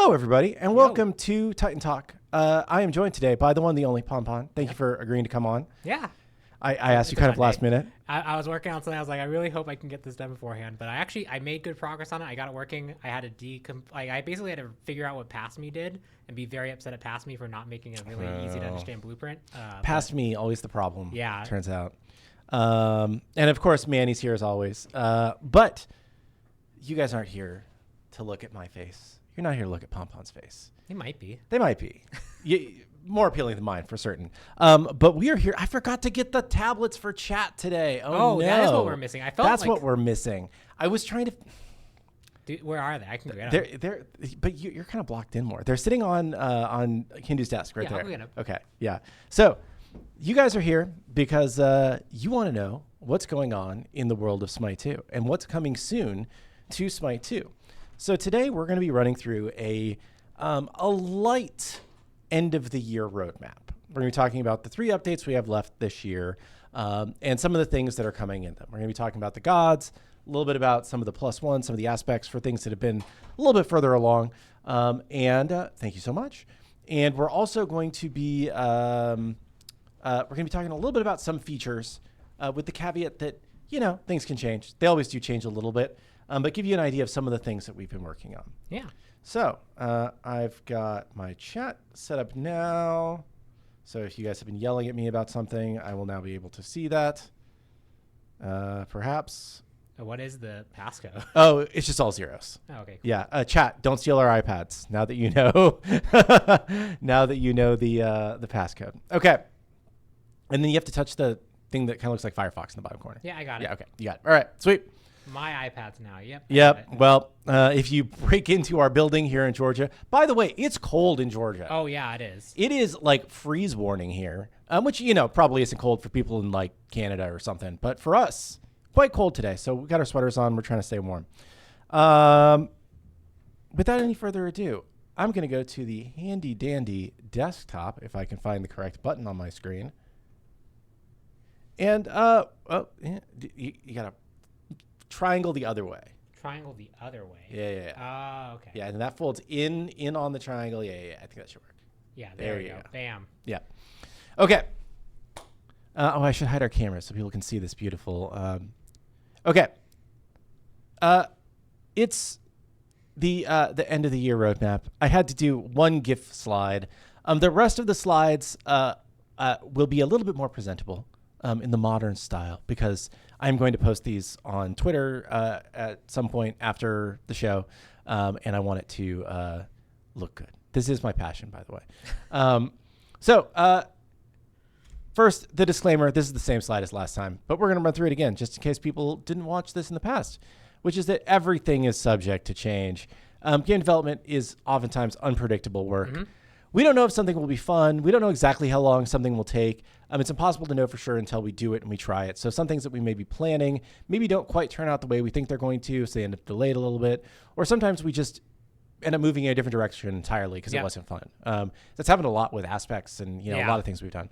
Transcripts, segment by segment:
Hello, everybody, and welcome to Titan Talk. I am joined today by the one, the only Pompon. Thank you for agreeing to come on. Yeah. I asked you kind of last minute. I was working on something. I was like, I really hope I can get this done beforehand. But I made good progress on it. I got it working. I had to I basically had to figure out what Past Me did and be very upset at Past Me for not making a really easy to understand blueprint. Past Me, always the problem. Yeah. Turns out. And of course, Manny's here as always. But you guys aren't here to look at my face. You're not here to look at Pompon's face. They might be. They might be. More appealing than mine, for certain. But we are here. I forgot to get the tablets for chat today. Oh, no. That is what we're missing. That's what we're missing. I was trying to... Dude, where are they? I can get them. But you're kind of blocked in more. They're sitting on Hindu's desk right there. I'll get them. Okay, yeah. So you guys are here because you want to know what's going on in the world of SMITE 2 and what's coming soon to SMITE 2. So today we're going to be running through a light end of the year roadmap. We're going to be talking about the 3 updates we have left this year and some of the things that are coming in them. We're going to be talking about the gods, a little bit about some of the +1, some of the aspects for things that have been a little bit further along. Thank you so much. And we're also going to be talking a little bit about some features with the caveat that, things can change. They always do change a little bit. But give you an idea of some of the things that we've been working on. Yeah. So I've got my chat set up now. So if you guys have been yelling at me about something, I will now be able to see that. Perhaps. What is the passcode? Oh, it's just all zeros. Oh, okay. Cool. Yeah. Chat, don't steal our iPads. Now that you know, the passcode. Okay. And then you have to touch the thing that kind of looks like Firefox in the bottom corner. Yeah, I got it. Yeah. Okay. You got it. All right. Sweet. My iPad's now. Yep. Yep. Well, if you break into our building here in Georgia, by the way, it's cold in Georgia. Oh, yeah, it is. It is like freeze warning here, which, probably isn't cold for people in like Canada or something. But for us, quite cold today. So we got our sweaters on. We're trying to stay warm. Without any further ado, I'm going to go to the handy dandy desktop, if I can find the correct button on my screen. And you got to triangle the other way. Triangle the other way. Yeah. Oh, okay. Yeah, and that folds in on the triangle. Yeah. I think that should work. Yeah, there you go. Bam. Yeah. Okay. I should hide our cameras so people can see this beautiful. Okay. It's the end of the year roadmap. I had to do one GIF slide. The rest of the slides will be a little bit more presentable in the modern style because I'm going to post these on Twitter at some point after the show, and I want it to look good. This is my passion, by the way. First, the disclaimer. This is the same slide as last time, but we're going to run through it again just in case people didn't watch this in the past, which is that everything is subject to change. Game development is oftentimes unpredictable work. Mm-hmm. We don't know if something will be fun. We don't know exactly how long something will take. It's impossible to know for sure until we do it and we try it. So some things that we may be planning maybe don't quite turn out the way we think they're going to, so they end up delayed a little bit. Or sometimes we just end up moving in a different direction entirely because it wasn't fun. That's happened a lot with aspects and a lot of things we've done.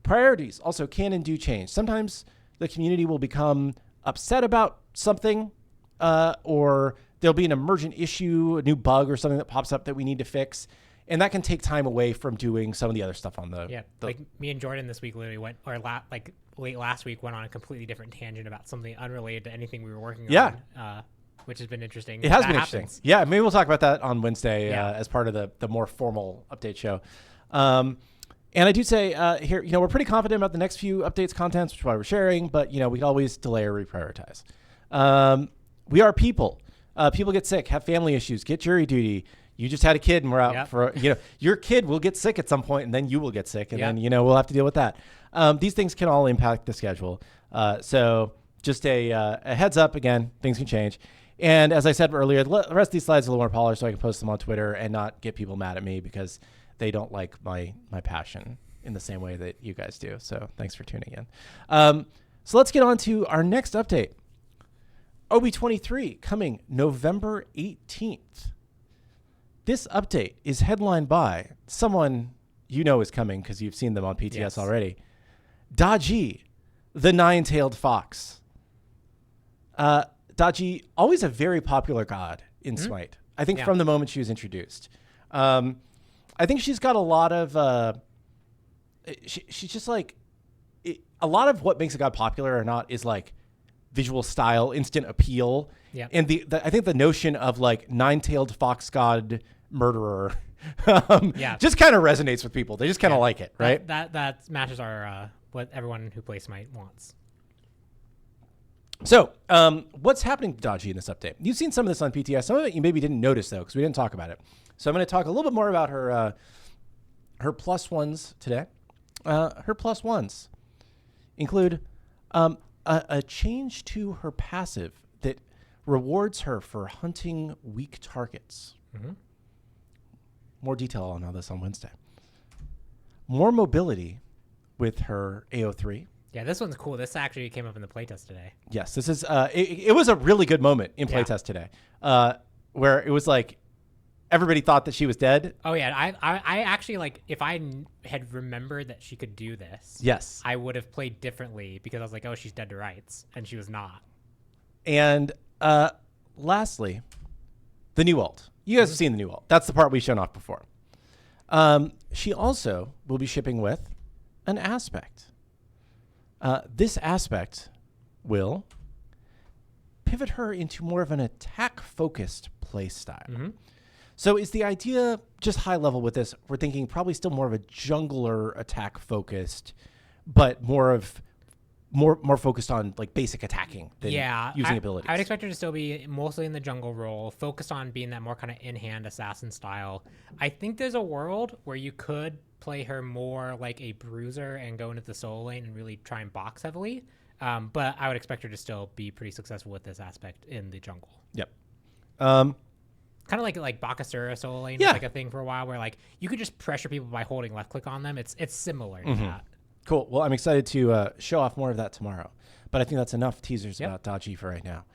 Priorities also can and do change. Sometimes the community will become upset about something or there'll be an emergent issue, a new bug or something that pops up that we need to fix. And that can take time away from doing some of the other stuff on the... Yeah, like me and Jordan this week literally went, or late last week went on a completely different tangent about something unrelated to anything we were working on, which has been interesting. It has been interesting. Yeah, maybe we'll talk about that on Wednesday as part of the more formal update show. And I do say here, we're pretty confident about the next few updates contents, which is why we're sharing, but, we can always delay or reprioritize. We are people. People get sick, have family issues, get jury duty. You just had a kid and we're out for, your kid will get sick at some point and then you will get sick and then, we'll have to deal with that. These things can all impact the schedule. So just a heads up, again, things can change. And as I said earlier, the rest of these slides are a little more polished so I can post them on Twitter and not get people mad at me because they don't like my passion in the same way that you guys do. So thanks for tuning in. So let's get on to our next update. OB23 coming November 18th. This update is headlined by someone is coming because you've seen them on PTS already. Daji, the nine-tailed fox. Daji, always a very popular god in SMITE. I think from the moment she was introduced. I think she's got a lot of she's just like a lot of what makes a god popular or not is like visual style, instant appeal. Yeah. And I think the notion of like nine-tailed fox god murderer just kind of resonates with people. They just kind of like it, right? That matches our what everyone who plays Smite wants. So, what's happening to Daji in this update? You've seen some of this on PTS. Some of it you maybe didn't notice, though, because we didn't talk about it. So I'm going to talk a little bit more about her plus ones today. Her plus ones include a change to her passive that rewards her for hunting weak targets. Mm-hmm. More detail on all this on Wednesday. More mobility with her AO3. Yeah, this one's cool. This actually came up in the playtest today. Yes, this is. It was a really good moment in playtest today, where it was like everybody thought that she was dead. Oh yeah, I actually like if I had remembered that she could do this. Yes, I would have played differently because I was like, oh, she's dead to rights, and she was not. And lastly, the new ult. You guys have seen the new ult. That's the part we've shown off before. She also will be shipping with an aspect. This aspect will pivot her into more of an attack-focused play style. Mm-hmm. So is the idea just high level with this? We're thinking probably still more of a jungler attack-focused, but more focused on like basic attacking than using abilities. I would expect her to still be mostly in the jungle role, focused on being that more kind of in-hand assassin style. I think there's a world where you could play her more like a bruiser and go into the solo lane and really try and box heavily. But I would expect her to still be pretty successful with this aspect in the jungle. Yep. Kind of like Bakasura solo lane was like a thing for a while where like you could just pressure people by holding left click on them. It's similar to that. Cool. Well, I'm excited to show off more of that tomorrow. But I think that's enough teasers about Daji for right now.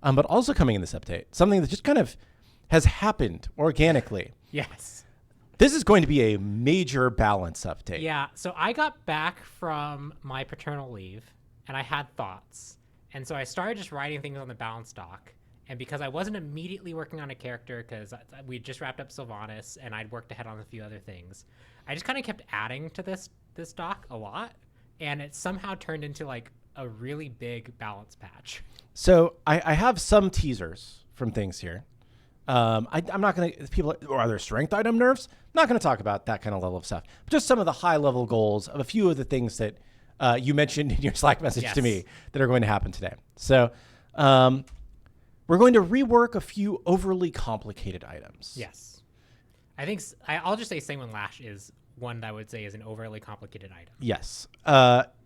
But also coming in this update, something that just kind of has happened organically. Yes. This is going to be a major balance update. Yeah. So I got back from my paternal leave and I had thoughts. And so I started just writing things on the balance doc. And because I wasn't immediately working on a character because we just wrapped up Sylvanas and I'd worked ahead on a few other things, I just kind of kept adding to this doc a lot. And it somehow turned into like a really big balance patch. So I have some teasers from things here. I'm not going to, people are there strength item nerfs? I'm not going to talk about that kind of level of stuff. But just some of the high level goals of a few of the things that you mentioned in your Slack message to me that are going to happen today. So we're going to rework a few overly complicated items. Yes. I think I'll just say Sanguine Lash is one that I would say is an overly complicated item. Yes.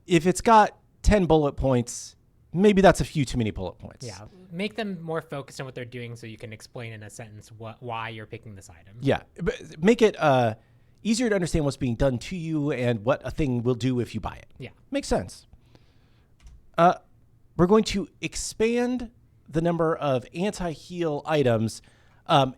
If it's got 10 bullet points, maybe that's a few too many bullet points. Yeah. Make them more focused on what they're doing so you can explain in a sentence why you're picking this item. Yeah. But make it easier to understand what's being done to you and what a thing will do if you buy it. Yeah. Makes sense. We're going to expand the number of anti-heal items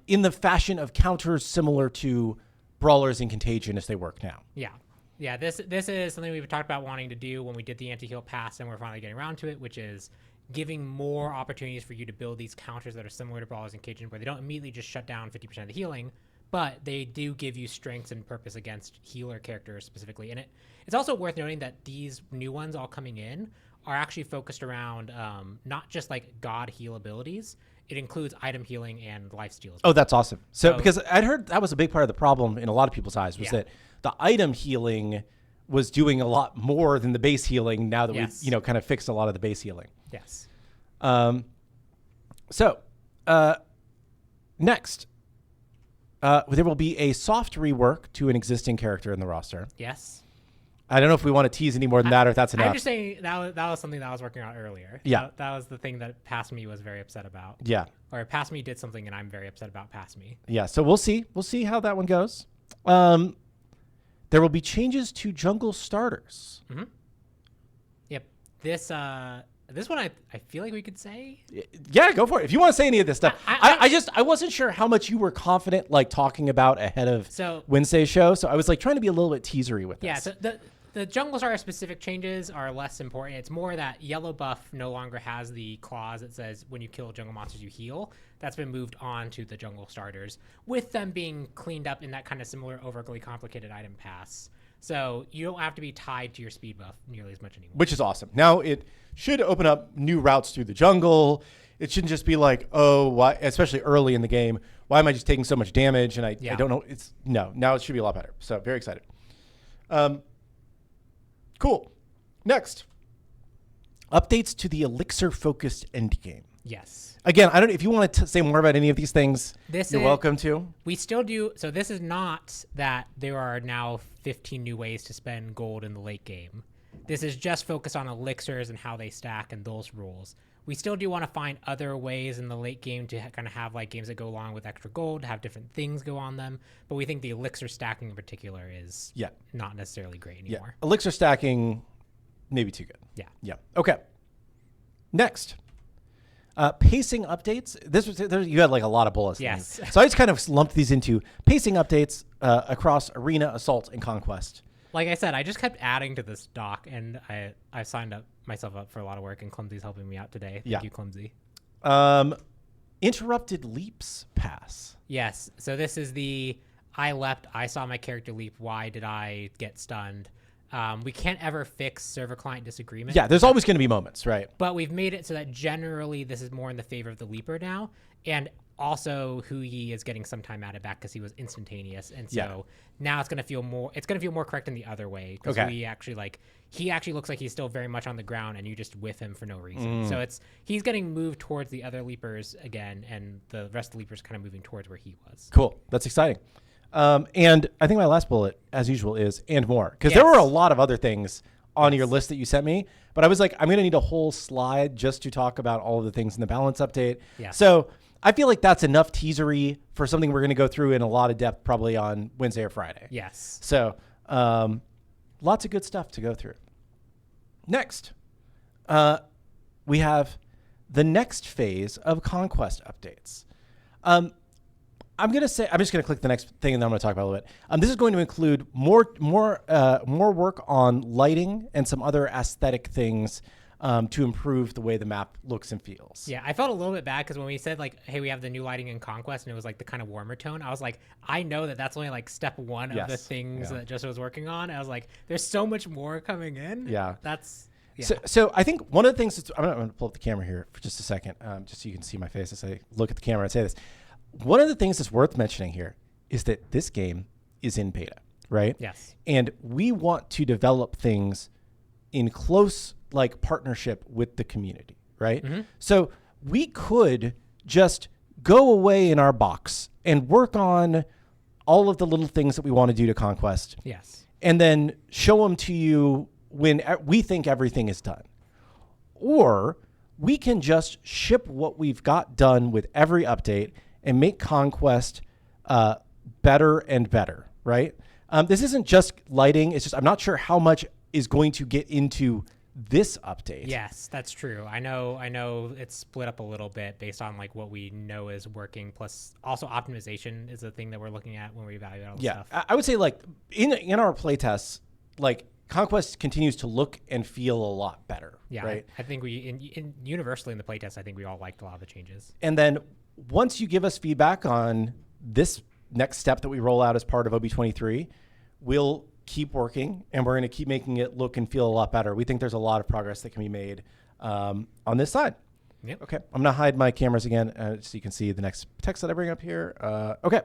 in the fashion of counters similar to Brawlers and Contagion as they work now. Yeah. Yeah, this is something we've talked about wanting to do when we did the anti-heal pass, and we're finally getting around to it, which is giving more opportunities for you to build these counters that are similar to Brawlers and Contagion, where they don't immediately just shut down 50% of the healing, but they do give you strengths and purpose against healer characters specifically. And it's also worth noting that these new ones all coming in are actually focused around not just like god heal abilities. It includes item healing and lifesteal. Oh, that's awesome. So because I'd heard that was a big part of the problem in a lot of people's eyes was that the item healing was doing a lot more than the base healing now that we've kind of fixed a lot of the base healing. Yes. Next, there will be a soft rework to an existing character in the roster. Yes. I don't know if we want to tease any more than that or if that's enough. I'm just saying that was something that I was working on earlier. Yeah. That was the thing that Past Me was very upset about. Yeah. Or Past Me did something and I'm very upset about Past Me. Yeah, so we'll see. We'll see how that one goes. There will be changes to jungle starters. Mm-hmm. Yep. This This one I feel like we could say. Yeah, go for it. If you want to say any of this stuff. I wasn't sure how much you were confident like talking about ahead of Wednesday's show. So I was like trying to be a little bit teasery with this. Yeah, so the Jungle Star specific changes are less important. It's more that yellow buff no longer has the clause that says when you kill jungle monsters, you heal. That's been moved on to the Jungle Starters, with them being cleaned up in that kind of similar overly complicated item pass. So you don't have to be tied to your speed buff nearly as much anymore. Which is awesome. Now it should open up new routes through the jungle. It shouldn't just be like, oh, why? Especially early in the game, why am I just taking so much damage? And I don't know. Now it should be a lot better. So very excited. Cool. Next, updates to the Elixir-focused endgame. Yes. Again, I don't know if you want to say more about any of these things. You're welcome to. We still do. So this is not that there are now 15 new ways to spend gold in the late game. This is just focused on elixirs and how they stack and those rules. We still do want to find other ways in the late game to kind of have like games that go along with extra gold, have different things go on them. But we think the elixir stacking in particular is not necessarily great anymore. Yeah. Elixir stacking, maybe too good. Yeah. Yeah. Okay. Next, pacing updates. You had like a lot of bullets. Yes. So I just kind of lumped these into pacing updates across Arena, Assault, and Conquest. Like I said, I just kept adding to this doc, and I signed myself up for a lot of work, and Clumsy's helping me out today. Thank you, Clumsy. Interrupted leaps pass. Yes. So this is I leapt, I saw my character leap. Why did I get stunned? We can't ever fix server-client disagreement. Yeah, there's always going to be moments, right? But we've made it so that generally this is more in the favor of the leaper now, and also Hui is getting some time added back because he was instantaneous, and so now it's going to feel more. It's going to feel more correct in the other way because he actually looks like he's still very much on the ground, and you just whiff him for no reason. So he's getting moved towards the other leapers again, and the rest of the leapers kind of moving towards where he was. Cool, that's exciting. And I think my last bullet, as usual, is and more, because there were a lot of other things on your list that you sent me, but I was like, I'm going to need a whole slide just to talk about all of the things in the balance update. Yeah. So I feel like that's enough teasery for something we're going to go through in a lot of depth probably on Wednesday or Friday. Yes. So lots of good stuff to go through. Next, we have the next phase of Conquest updates. I'm just going to click the next thing and then I'm going to talk about it a little bit. This is going to include more work on lighting and some other aesthetic things to improve the way the map looks and feels. Yeah, I felt a little bit bad because when we said like, hey, we have the new lighting in Conquest and it was like the kind of warmer tone, I was like, I know that's only like step one of the things that Justin was working on. I was like, there's so much more coming in. Yeah. Yeah. So I think one of the things I'm going to pull up the camera here for just a second, just so you can see my face as I look at the camera and say this. One of the things that's worth mentioning here is that this game is in beta, right? Yes. And we want to develop things in close partnership with the community, right? Mm-hmm. So we could just go away in our box and work on all of the little things that we want to do to Conquest. Yes. And then show them to you when we think everything is done. Or we can just ship what we've got done with every update and make Conquest better and better, right? This isn't just lighting. It's just I'm not sure how much is going to get into this update. Yes, that's true. I know it's split up a little bit based on what we know is working. Plus, also optimization is a thing that we're looking at when we evaluate all this stuff. I would say in our playtests, Conquest continues to look and feel a lot better. Yeah, right. I think universally in the playtest, I think we all liked a lot of the changes. And then once you give us feedback on this next step that we roll out as part of OB23, we'll keep working and we're going to keep making it look and feel a lot better. We think there's a lot of progress that can be made on this side. Yep. Okay. I'm going to hide my cameras again so you can see the next text that I bring up here. Okay.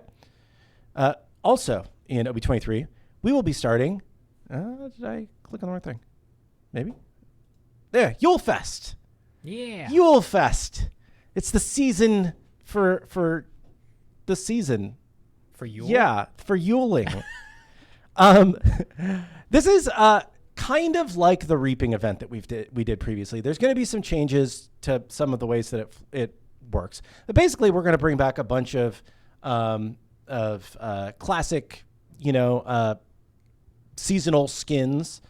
Also in OB23, we will be starting. Did I click on the wrong thing? Maybe. There. Yule Fest. Yeah. Yule Fest. It's the season for the season. For Yule? Yeah, for Yuling. This is kind of like the reaping event that we did previously. There's going to be some changes to some of the ways that it works. But basically, we're going to bring back a bunch of classic, seasonal skins,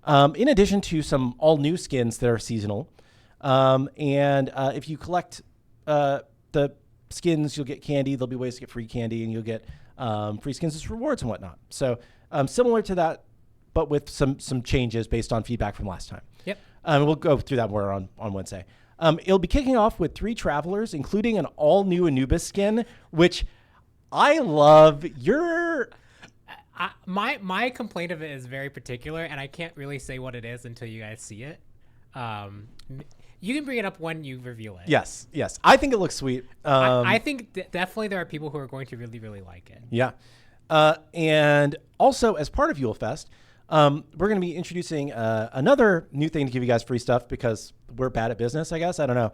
in addition to some all new skins that are seasonal. And if you collect the skins, you'll get candy. There'll be ways to get free candy, and you'll get free skins as rewards and whatnot. So similar to that, but with some changes based on feedback from last time. Yep. We'll go through that more on Wednesday. It'll be kicking off with 3 travelers, including an all-new Anubis skin, which I love. My complaint of it is very particular, and I can't really say what it is until you guys see it. You can bring it up when you reveal it. Yes. I think it looks sweet. I think definitely there are people who are going to really, really like it. Yeah. And also, as part of Yule Fest, we're going to be introducing another new thing to give you guys free stuff because we're bad at business, I guess. I don't know.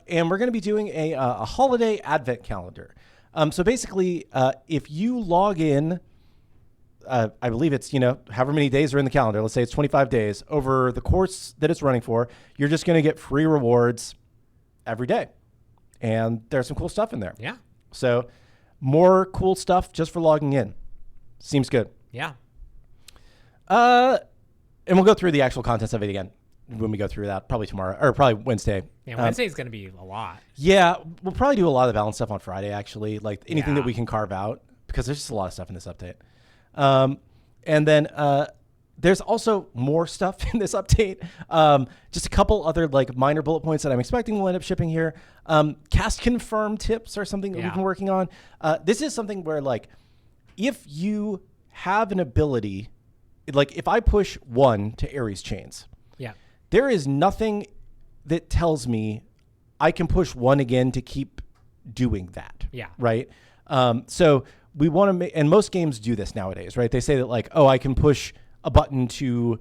And we're going to be doing a holiday advent calendar. So basically, if you log in, I believe it's, however many days are in the calendar, let's say it's 25 days, over the course that it's running for, you're just going to get free rewards every day. And there's some cool stuff in there. Yeah. So more cool stuff just for logging in. Seems good. Yeah. And we'll go through the actual contents of it again when we go through that, probably tomorrow or probably Wednesday. Yeah, Wednesday is going to be a lot. Yeah, we'll probably do a lot of the balance stuff on Friday, actually, like anything that we can carve out, because there's just a lot of stuff in this update. And then there's also more stuff in this update. Just a couple other like minor bullet points that I'm expecting will end up shipping here. Cast confirm tips are something that we've been working on. This is something where like if you have an ability, like if I push 1 to Ares chains, there is nothing that tells me I can push 1 again to keep doing that. Yeah. Right. So we want to make, and most games do this nowadays, right? They say that like, oh, I can push a button to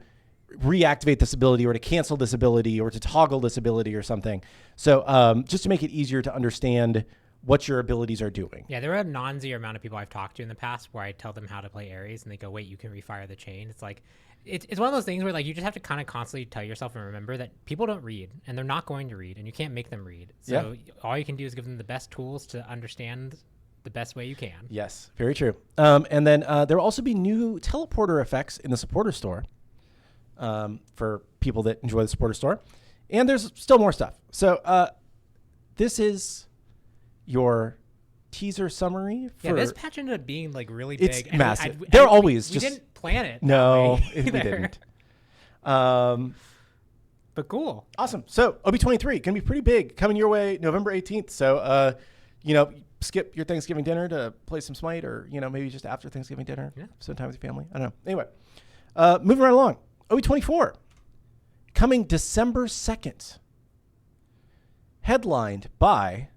reactivate this ability or to cancel this ability or to toggle this ability or something. So just to make it easier to understand what your abilities are doing. Yeah, there are a non-zero amount of people I've talked to in the past where I tell them how to play Ares and they go, wait, you can refire the chain. It's like, it's one of those things where like you just have to kind of constantly tell yourself and remember that people don't read and they're not going to read and you can't make them read. So all you can do is give them the best tools to understand the best way you can. Yes, very true. And then there will also be new teleporter effects in the supporter store for people that enjoy the supporter store. And there's still more stuff. So this is your teaser summary. Yeah, this patch ended up being like really big. It's massive. They're always we just... We didn't plan it. No, we didn't. But cool. Awesome. So OB23 going to be pretty big, coming your way November 18th. So, skip your Thanksgiving dinner to play some Smite, or, maybe just after Thanksgiving dinner, spend time with your family. I don't know. Anyway, moving right along. OB24 coming December 2nd. Headlined by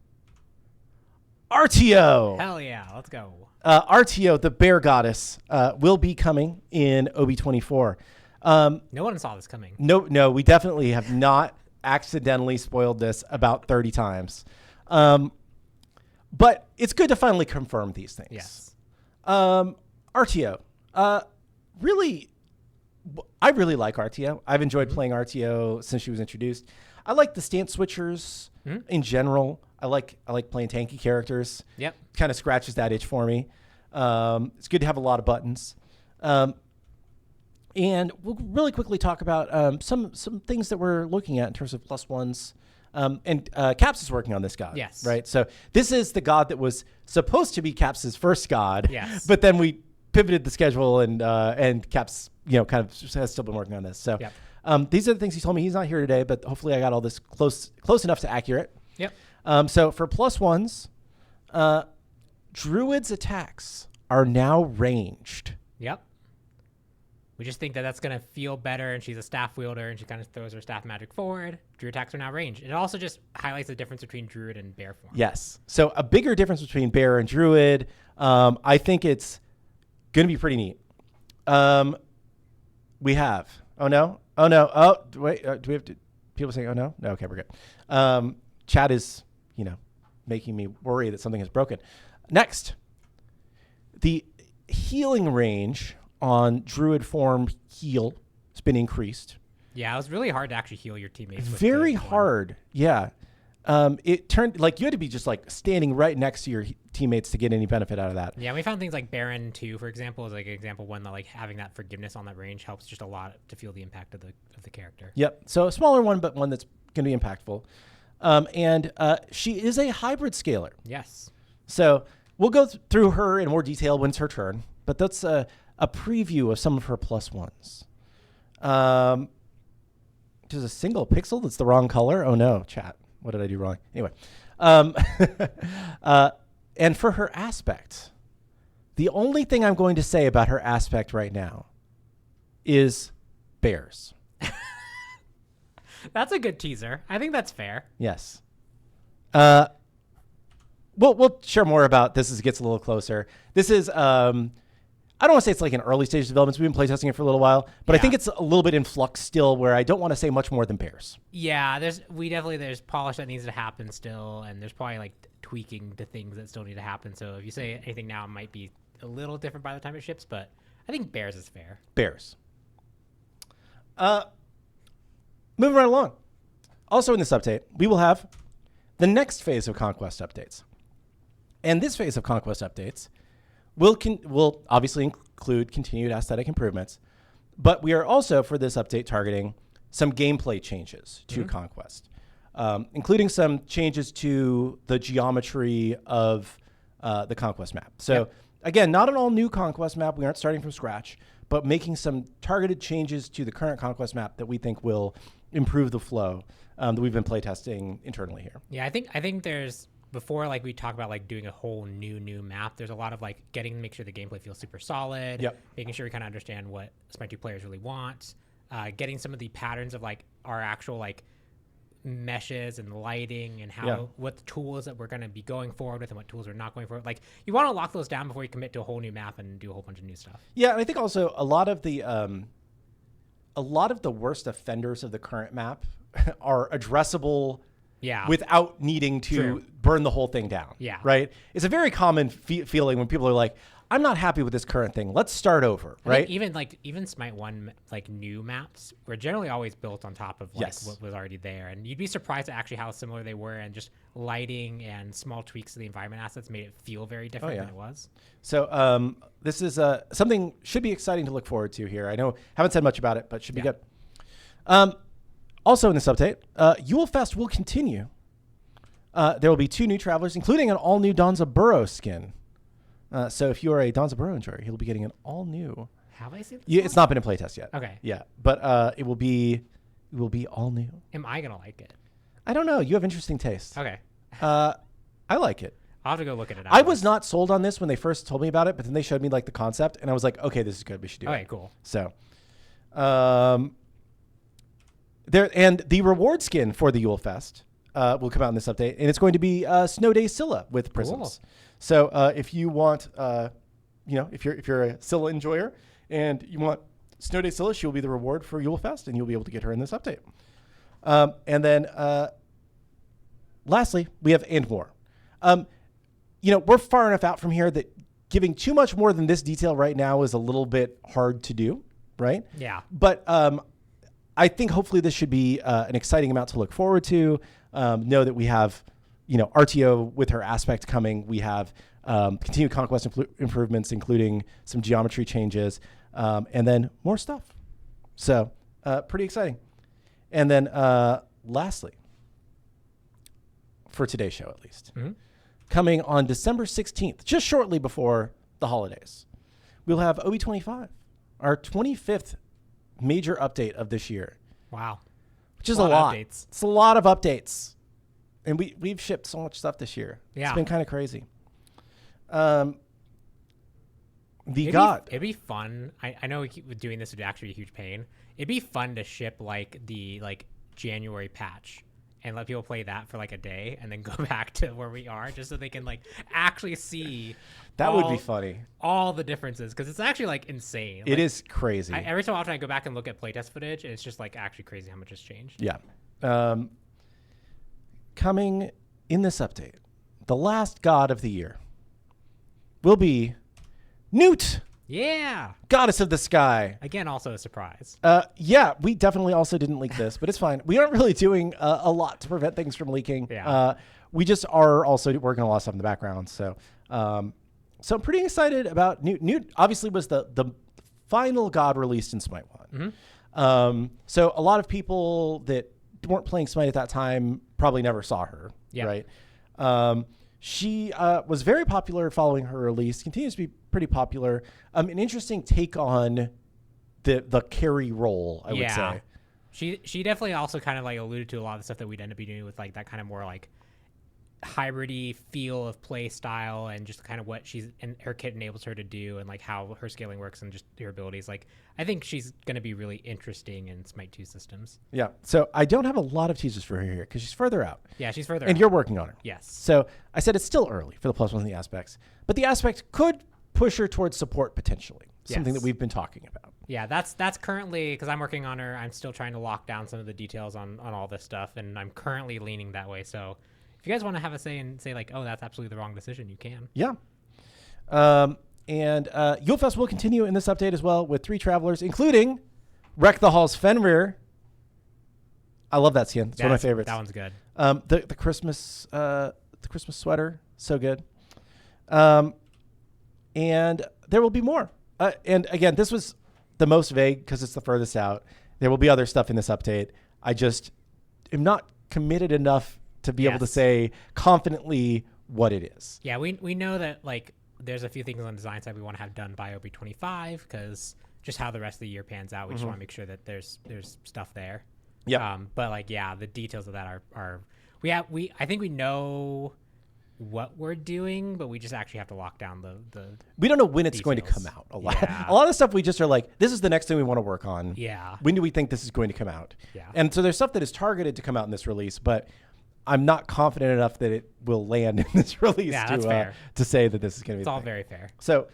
RTO. Hell yeah. Let's go. RTO, the bear goddess, will be coming in OB24. No one saw this coming. No, we definitely have not accidentally spoiled this about 30 times. But it's good to finally confirm these things. Yes. RTO. Really, I really like RTO. I've enjoyed playing RTO since she was introduced. I like the stance switchers in general. I like playing tanky characters. Yep. Kind of scratches that itch for me. It's good to have a lot of buttons. And we'll really quickly talk about some things that we're looking at in terms of +1s. And Caps is working on this god. Yes. Right. So this is the god that was supposed to be Caps's first god. Yes. But then we pivoted the schedule, and Caps, kind of has still been working on this. So these are the things he told me. He's not here today, but hopefully I got all this close enough to accurate. Yep. So for +1s, Druid's attacks are now ranged. Yep. We just think that that's going to feel better, and she's a staff wielder, and she kind of throws her staff magic forward. Druid attacks are now ranged. It also just highlights the difference between Druid and Bear form. Yes. So a bigger difference between Bear and Druid. I think it's going to be pretty neat. We have... Oh, no. Wait. Do we have to... People saying, oh, no? No, okay, we're good. Chat is, making me worry that something is broken. Next. The healing range on Druid form heal has been increased. Yeah, it was really hard to actually heal your teammates. Very hard. Yeah. It turned like you had to be just like standing right next to teammates to get any benefit out of that. Yeah, we found things like Baron 2, for example, is like an example one that like having that forgiveness on that range helps just a lot to feel the impact of the character. Yep. So a smaller one, but one that's going to be impactful. And she is a hybrid scaler. Yes. So we'll go through her in more detail when it's her turn, but that's a preview of some of her +1s. There's a single pixel that's the wrong color. Oh no, chat. What did I do wrong? Anyway. And for her aspect, the only thing I'm going to say about her aspect right now is bears. That's a good teaser. I think that's fair. Yes. We'll share more about this as it gets a little closer. This is, I don't want to say it's like an early stage of development. We've been playtesting it for a little while, but I think it's a little bit in flux still where I don't want to say much more than bears. Yeah, there's polish that needs to happen still, and there's probably like tweaking to things that still need to happen. So if you say anything now, it might be a little different by the time it ships, but I think bears is fair. Bears. Moving right along. Also in this update, we will have the next phase of Conquest updates. And this phase of Conquest updates will obviously include continued aesthetic improvements, but we are also, for this update, targeting some gameplay changes to Conquest, including some changes to the geometry of the Conquest map. So again, not an all-new Conquest map. We aren't starting from scratch, but making some targeted changes to the current Conquest map that we think will improve the flow that we've been playtesting internally here. Yeah, I think there's, before like we talk about like doing a whole new map, there's a lot of like make sure the gameplay feels super solid, making sure we kind of understand what SMITE 2 players really want, getting some of the patterns of like our actual like meshes and lighting and how what the tools that we're going to be going forward with and what tools we're not going forward. Like you want to lock those down before you commit to a whole new map and do a whole bunch of new stuff. Yeah, and I think also a lot of the worst offenders of the current map are addressable without needing to burn the whole thing down. Yeah. Right? It's a very common feeling when people are like, I'm not happy with this current thing. Let's start over, right? Even SMITE 1 like new maps were generally always built on top of like what was already there. And you'd be surprised at actually how similar they were, and just lighting and small tweaks to the environment assets made it feel very different than it was. So this is something should be exciting to look forward to here. I know haven't said much about it, but should be good. Also in this update, Yule Fest will continue. There will be 2 new travelers, including an all-new Donza Burrow skin. So if you are a Donza Burrow enjoyer, he'll be getting an all-new. Have I seen this? It's not been in playtest yet. Okay. Yeah, but it will be all new. Am I gonna like it? I don't know. You have interesting taste. Okay. I like it. I'll have to go look at it. I was not sold on this when they first told me about it, but then they showed me like the concept, and I was like, okay, this is good. We should do it. Okay, cool. So, the reward skin for the Yule Fest will come out in this update, and it's going to be Snow Day Scylla with prisms. Cool. So if you want, if you're a Scylla enjoyer and you want Snow Day Scylla, she will be the reward for Yule Fest, and you'll be able to get her in this update. And then lastly, we have and more. We're far enough out from here that giving too much more than this detail right now is a little bit hard to do, right? Yeah. But I think hopefully this should be an exciting amount to look forward to. Know that we have, RTO with her aspect coming. We have continued Conquest improvements, including some geometry changes, and then more stuff. So pretty exciting. And then lastly, for today's show at least, coming on December 16th, just shortly before the holidays, we'll have OB25, our 25th major update of this year. Wow. Which is a lot. It's a lot of updates. And we've shipped so much stuff this year. Yeah. It's been kind of crazy. It'd be fun. I know doing this would actually be a huge pain. It'd be fun to ship like the January patch and let people play that for like a day and then go back to where we are, just so they can like actually see. That would be funny. All the differences, because it's actually like insane. It is crazy. Every so often I go back and look at playtest footage, and it's just like actually crazy how much has changed. Yeah. Coming in this update, the last god of the year will be Newt. Yeah. Goddess of the sky. Again, also a surprise. Yeah, we definitely also didn't leak this, but it's fine. We aren't really doing a lot to prevent things from leaking. Yeah. We just are also working on a lot of stuff in the background. So So I'm pretty excited about new. Obviously, was the final god released in Smite 1. So a lot of people that weren't playing Smite at that time probably never saw her. Right. She was very popular following her release. Continues to be pretty popular. An interesting take on the carry role, I would say. She definitely also kind of like alluded to a lot of the stuff that we'd end up doing with like that kind of more like hybrid-y feel of play style and just kind of what she's and her kit enables her to do and like how her scaling works and just her abilities. Like I think she's going to be really interesting in Smite 2 systems. Yeah. So I don't have a lot of teasers for her here because she's further out. Yeah, she's further out. And you're working on her. Yes. So I said it's still early for the plus one in the aspects, but the aspect could push her towards support potentially. Something that we've been talking about. Yeah, that's currently, because I'm working on her, I'm still trying to lock down some of the details on all this stuff, and I'm currently leaning that way. So if you guys want to have a say and say like, oh, that's absolutely the wrong decision, you can. Yeah. And Yule Fest will continue in this update as well with 3 travelers, including Wreck the Hall's Fenrir. I love that skin. It's one of my favorites. That one's good. The Christmas sweater, so good. And there will be more. And again, this was the most vague because it's the furthest out. There will be other stuff in this update. I just am not committed enough to be able to say confidently what it is. Yeah, we know that like there's a few things on the design side we want to have done by OB25 because just how the rest of the year pans out, we just want to make sure that there's stuff there. Yeah. But like, yeah, the details of that are I think we know what we're doing, but we just actually have to lock down the we don't know when it's going to come out. A lot of the stuff we just are like, this is the next thing we want to work on. Yeah. When do we think this is going to come out? Yeah. And so there's stuff that is targeted to come out in this release, but I'm not confident enough that it will land in this release to say that this is going to be. It's all very fair. So,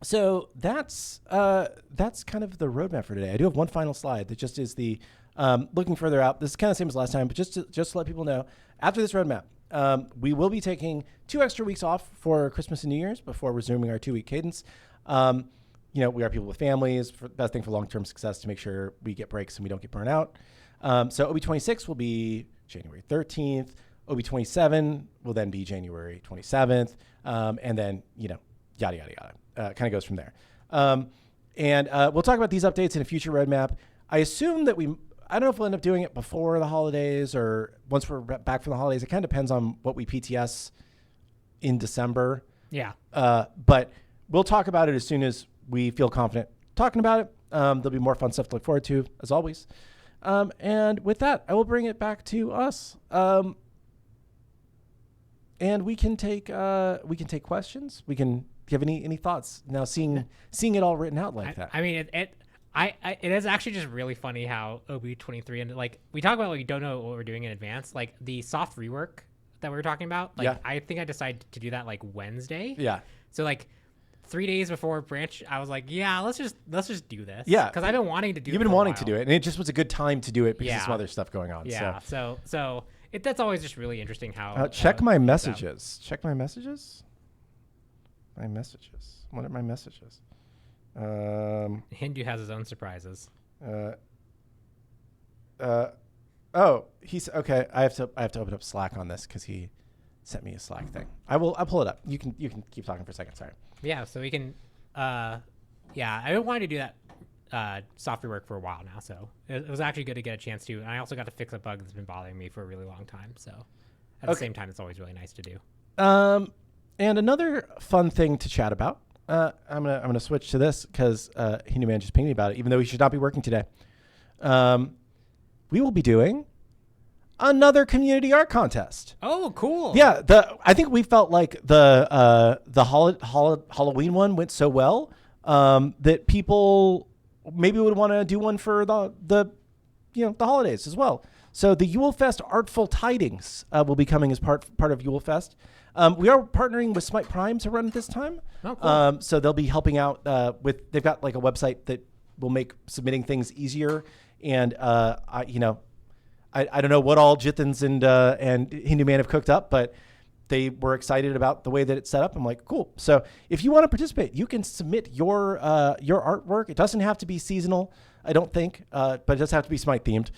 so that's kind of the roadmap for today. I do have one final slide that just is the looking further out. This is kind of the same as last time, but just to let people know, after this roadmap, we will be taking 2 extra weeks off for Christmas and New Year's before resuming our 2-week cadence. We are people with families. Best thing for long-term success to make sure we get breaks and we don't get burnt out. So OB26 will be January 13th. OB27 will then be January 27th. And then, yada, yada, yada. Kind of goes from there. And we'll talk about these updates in a future roadmap. I assume that I don't know if we'll end up doing it before the holidays or once we're back from the holidays. It kind of depends on what we PTS in December. Yeah. But we'll talk about it as soon as we feel confident talking about it. There'll be more fun stuff to look forward to, as always. And with that, I will bring it back to us. And we can take questions. Do you have any thoughts now seeing it all written out like that? I mean, it is actually just really funny how OB23 and like we talk about like we don't know what we're doing in advance. Like the soft rework that we were talking about. Like I think I decided to do that like Wednesday. Yeah. So like 3 days before branch, I was like, yeah, let's just do this. Yeah. Because I've been wanting to do it. You've been wanting to do it, and it just was a good time to do it because there's some other stuff going on. Yeah. So that's always just really interesting how. Check my messages. Check my messages. My messages. What are my messages? Hindu has his own surprises. Oh, he's okay. I have to open up Slack on this because he sent me a Slack thing. I'll pull it up. You can keep talking for a second. Sorry. Yeah, so we can. I've been wanting to do that software work for a while now, so it was actually good to get a chance to. And I also got to fix a bug that's been bothering me for a really long time. So at the same time, it's always really nice to do. And another fun thing to chat about. I'm gonna switch to this because Hindu Man just pinged me about it, even though he should not be working today. We will be doing another community art contest. Oh, cool! Yeah, I think we felt like the Halloween one went so well that people maybe would want to do one for the holidays as well. So the Yule Fest Artful Tidings will be coming as part of Yule Fest. We are partnering with SMITE Prime to run it this time. Oh, cool. So they'll be helping out they've got like a website that will make submitting things easier. And I don't know what all Jithans and Hindu Man have cooked up, but they were excited about the way that it's set up. I'm like, cool. So if you want to participate, you can submit your artwork. It doesn't have to be seasonal, I don't think, but it does have to be SMITE themed.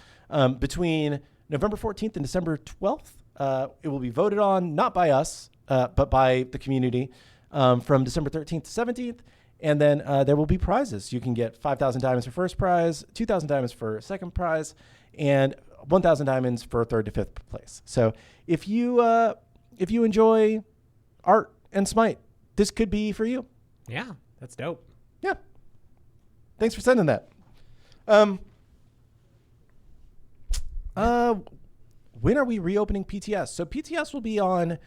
Between November 14th and December 12th, it will be voted on, not by us, but by the community from December 13th to 17th. And then there will be prizes. You can get 5,000 diamonds for first prize, 2,000 diamonds for second prize, and 1,000 diamonds for third to fifth place. So if you enjoy art and Smite, this could be for you. Yeah, that's dope. Yeah. Thanks for sending that. When are we reopening PTS? So PTS will be on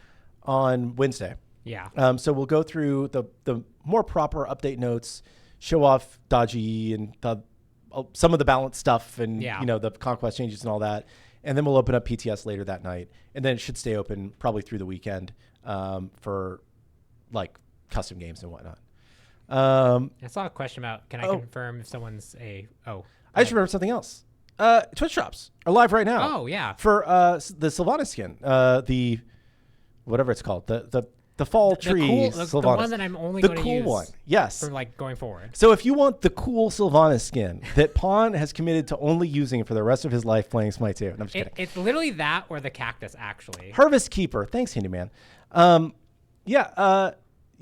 Wednesday. Yeah. So we'll go through the more proper update notes, show off Dodgy and some of the balance stuff and the conquest changes and all that. And then we'll open up PTS later that night. And then it should stay open probably through the weekend for like custom games and whatnot. I saw a question about, can I confirm if someone's I just remembered something else. Twitch drops are live right now. Oh, yeah. For the Sylvanas skin, the whatever it's called, the fall tree Sylvanas. The one that I'm only going to use one. Yes. for like going forward. So if you want the cool Sylvanas skin that Pawn has committed to only using for the rest of his life playing Smite 2. No, I'm just kidding. It's literally that or the cactus, actually. Harvest Keeper. Thanks, Handyman.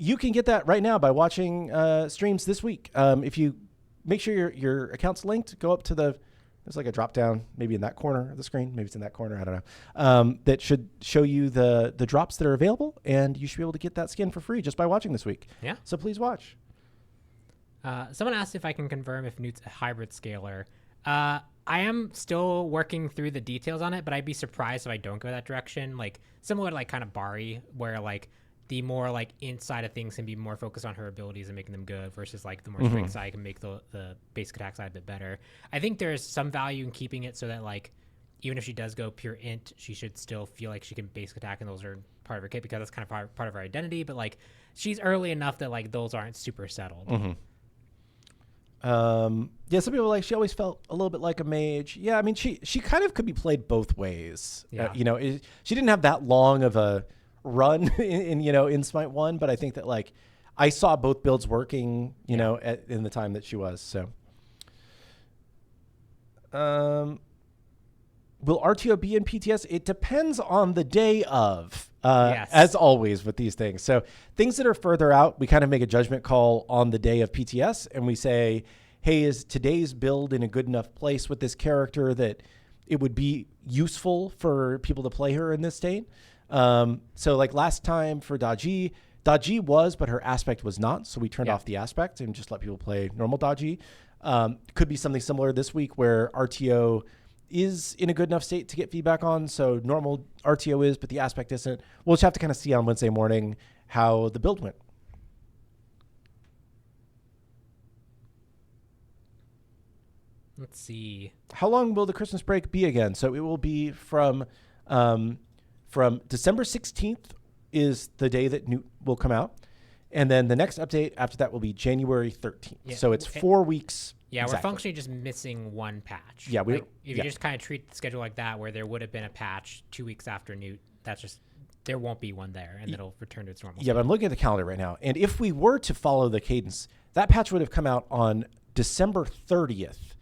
You can get that right now by watching streams this week. If you make sure your account's linked, go up to there's like a drop down, maybe in that corner of the screen. Maybe it's in that corner. I don't know. That should show you the drops that are available, and you should be able to get that skin for free just by watching this week. Yeah. So please watch. Someone asked if I can confirm if Newt's a hybrid scaler. I am still working through the details on it, but I'd be surprised if I don't go that direction. Like similar to like kind of Bari, where like the more like inside of things can be more focused on her abilities and making them good versus like the more strength side can make the basic attack side a bit better. I think there's some value in keeping it so that like even if she does go pure int, she should still feel like she can basic attack and those are part of her kit because that's kind of part of her identity. But like she's early enough that like those aren't super settled. Some people are like, she always felt a little bit like a mage. Yeah, I mean, she kind of could be played both ways. Yeah. She didn't have that long of a run in Smite 1, but I think that like I saw both builds working, in the time that she was. So, will RTO be in PTS? It depends on the day of, yes. As always with these things. So things that are further out, we kind of make a judgment call on the day of PTS and we say, hey, is today's build in a good enough place with this character that it would be useful for people to play her in this state? So like last time for Dodgy was, but her aspect was not. So we turned off the aspect and just let people play normal Dodgy. Could be something similar this week where RTO is in a good enough state to get feedback on. So normal RTO is, but the aspect isn't. We'll just have to kind of see on Wednesday morning how the build went. Let's see. How long will the Christmas break be again? So it will be from December 16th is the day that Newt will come out. And then the next update after that will be January 13th. Yeah. So it's 4 weeks. Yeah, exactly. We're functionally just missing one patch. Yeah, if you just kind of treat the schedule like that, where there would have been a patch 2 weeks after Newt, that's just, there won't be one there, and it'll return to its normal state. But I'm looking at the calendar right now. And if we were to follow the cadence, that patch would have come out on December 30th,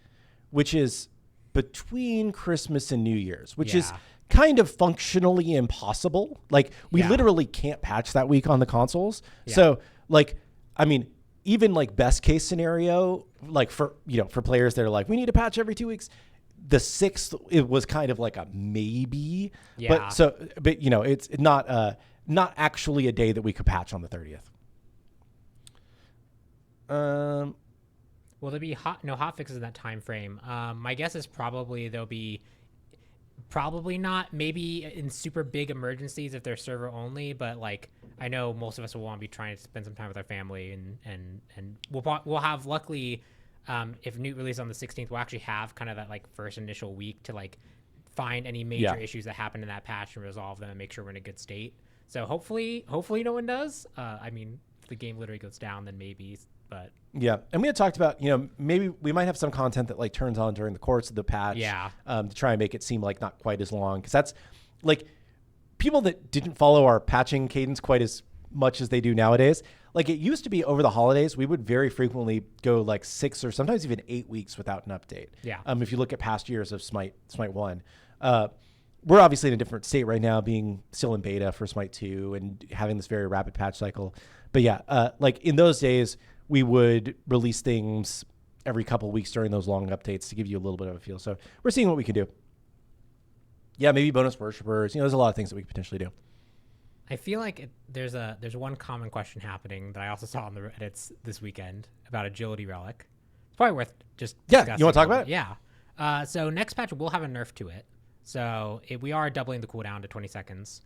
which is between Christmas and New Year's, which is kind of functionally impossible. Like we literally can't patch that week on the consoles. Yeah. So like, I mean, even like best case scenario, like for players that are like, we need a patch every 2 weeks. The 6th, it was kind of like a maybe, but it's not actually a day that we could patch on the 30th. Will there be no hot fixes in that time frame? My guess is probably there'll be not, maybe in super big emergencies if they're server only, but like I know most of us will want to be trying to spend some time with our family and we'll have, luckily, if Newt releases on the 16th, we'll actually have kind of that like first initial week to like find any major issues that happen in that patch and resolve them and make sure we're in a good state. So hopefully no one does. I mean, if the game literally goes down, then maybe, but yeah. And we had talked about, maybe we might have some content that like turns on during the course of the patch to try and make it seem like not quite as long. Cause that's like people that didn't follow our patching cadence quite as much as they do nowadays. Like it used to be over the holidays, we would very frequently go like 6 or sometimes even 8 weeks without an update. Yeah. If you look at past years of Smite 1, we're obviously in a different state right now, being still in beta for Smite 2 and having this very rapid patch cycle. But yeah, like in those days, we would release things every couple of weeks during those long updates to give you a little bit of a feel. So we're seeing what we can do. Yeah, maybe bonus worshippers. There's a lot of things that we could potentially do. I feel like there's one common question happening that I also saw on the Reddits this weekend about agility relic. It's probably worth just discussing. You want to talk about it? Yeah. So next patch we'll have a nerf to it. So we are doubling the cooldown to 20 seconds.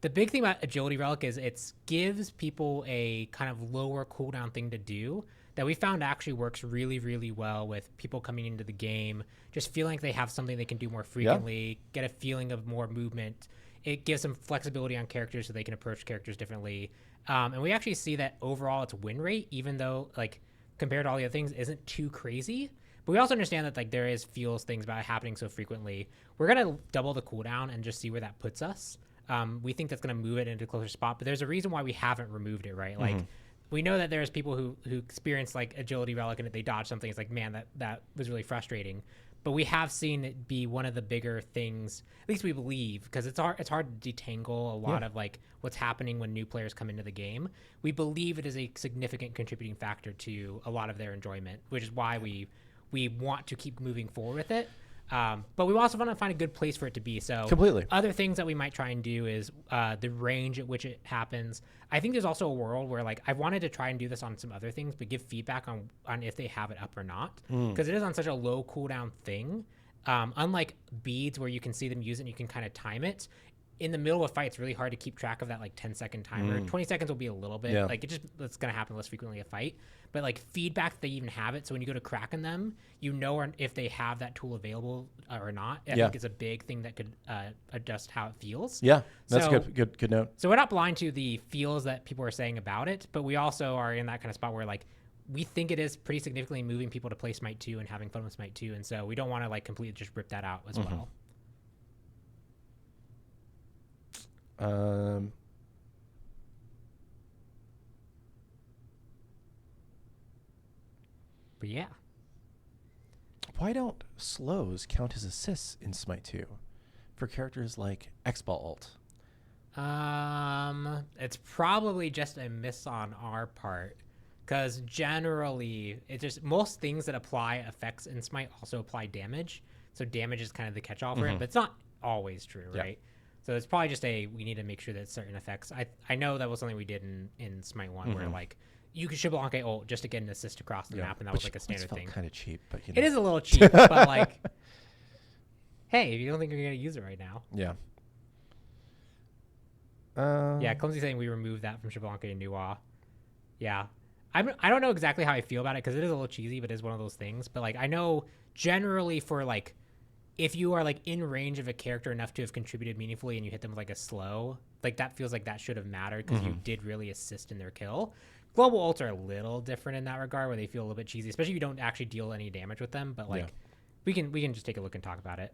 The big thing about agility relic is it gives people a kind of lower cooldown thing to do that we found actually works really, really well with people coming into the game, just feeling like they have something they can do more frequently, get a feeling of more movement. It gives them flexibility on characters so they can approach characters differently. And we actually see that overall its win rate, even though like compared to all the other things, isn't too crazy. But we also understand that like there feels things about it happening so frequently. We're going to double the cooldown and just see where that puts us. We think that's going to move it into a closer spot, but there's a reason why we haven't removed it, right? Like we know that there's people who experience like agility relic and if they dodge something, it's like, man, that was really frustrating. But we have seen it be one of the bigger things, at least we believe, because it's hard to detangle a lot of like what's happening when new players come into the game. We believe it is a significant contributing factor to a lot of their enjoyment, which is why we want to keep moving forward with it. But we also want to find a good place for it to be. So completely. Other things that we might try and do is the range at which it happens. I think there's also a world where like I wanted to try and do this on some other things, but give feedback on if they have it up or not, because it is on such a low cooldown thing. Unlike beads where you can see them use it and you can kind of time it. In the middle of a fight, it's really hard to keep track of that like 10-second timer. 20 seconds will be a little bit like it's going to happen less frequently a fight. But like feedback, they even have it. So when you go to Kraken them, if they have that tool available or not. I think it's a big thing that could adjust how it feels. Yeah, that's a good note. So we're not blind to the feels that people are saying about it, but we also are in that kind of spot where like we think it is pretty significantly moving people to play Smite 2 and having fun with Smite 2. And so we don't want to like completely just rip that out as well. But yeah. Why don't slows count as assists in Smite 2 for characters like X-Ball ult? It's probably just a miss on our part, because generally it just most things that apply effects in Smite also apply damage. So damage is kind of the catch-all for it, but it's not always true, right? So it's probably just we need to make sure that certain effects. I know that was something we did in Smite 1 where like you could Xbalanque ult just to get an assist across the map, and that was like a standard thing. Kind of cheap, but it is a little cheap, but like, hey, if you don't think you're gonna use it right now, yeah. Clumsy saying we removed that from Xbalanque and Nuwa. Yeah, I don't know exactly how I feel about it because it is a little cheesy, but it is one of those things. But like, I know generally for like, if you are like in range of a character enough to have contributed meaningfully and you hit them with like a slow, like that feels like that should have mattered because you did really assist in their kill. Global ults are a little different in that regard where they feel a little bit cheesy, especially if you don't actually deal any damage with them. But like, we can just take a look and talk about it.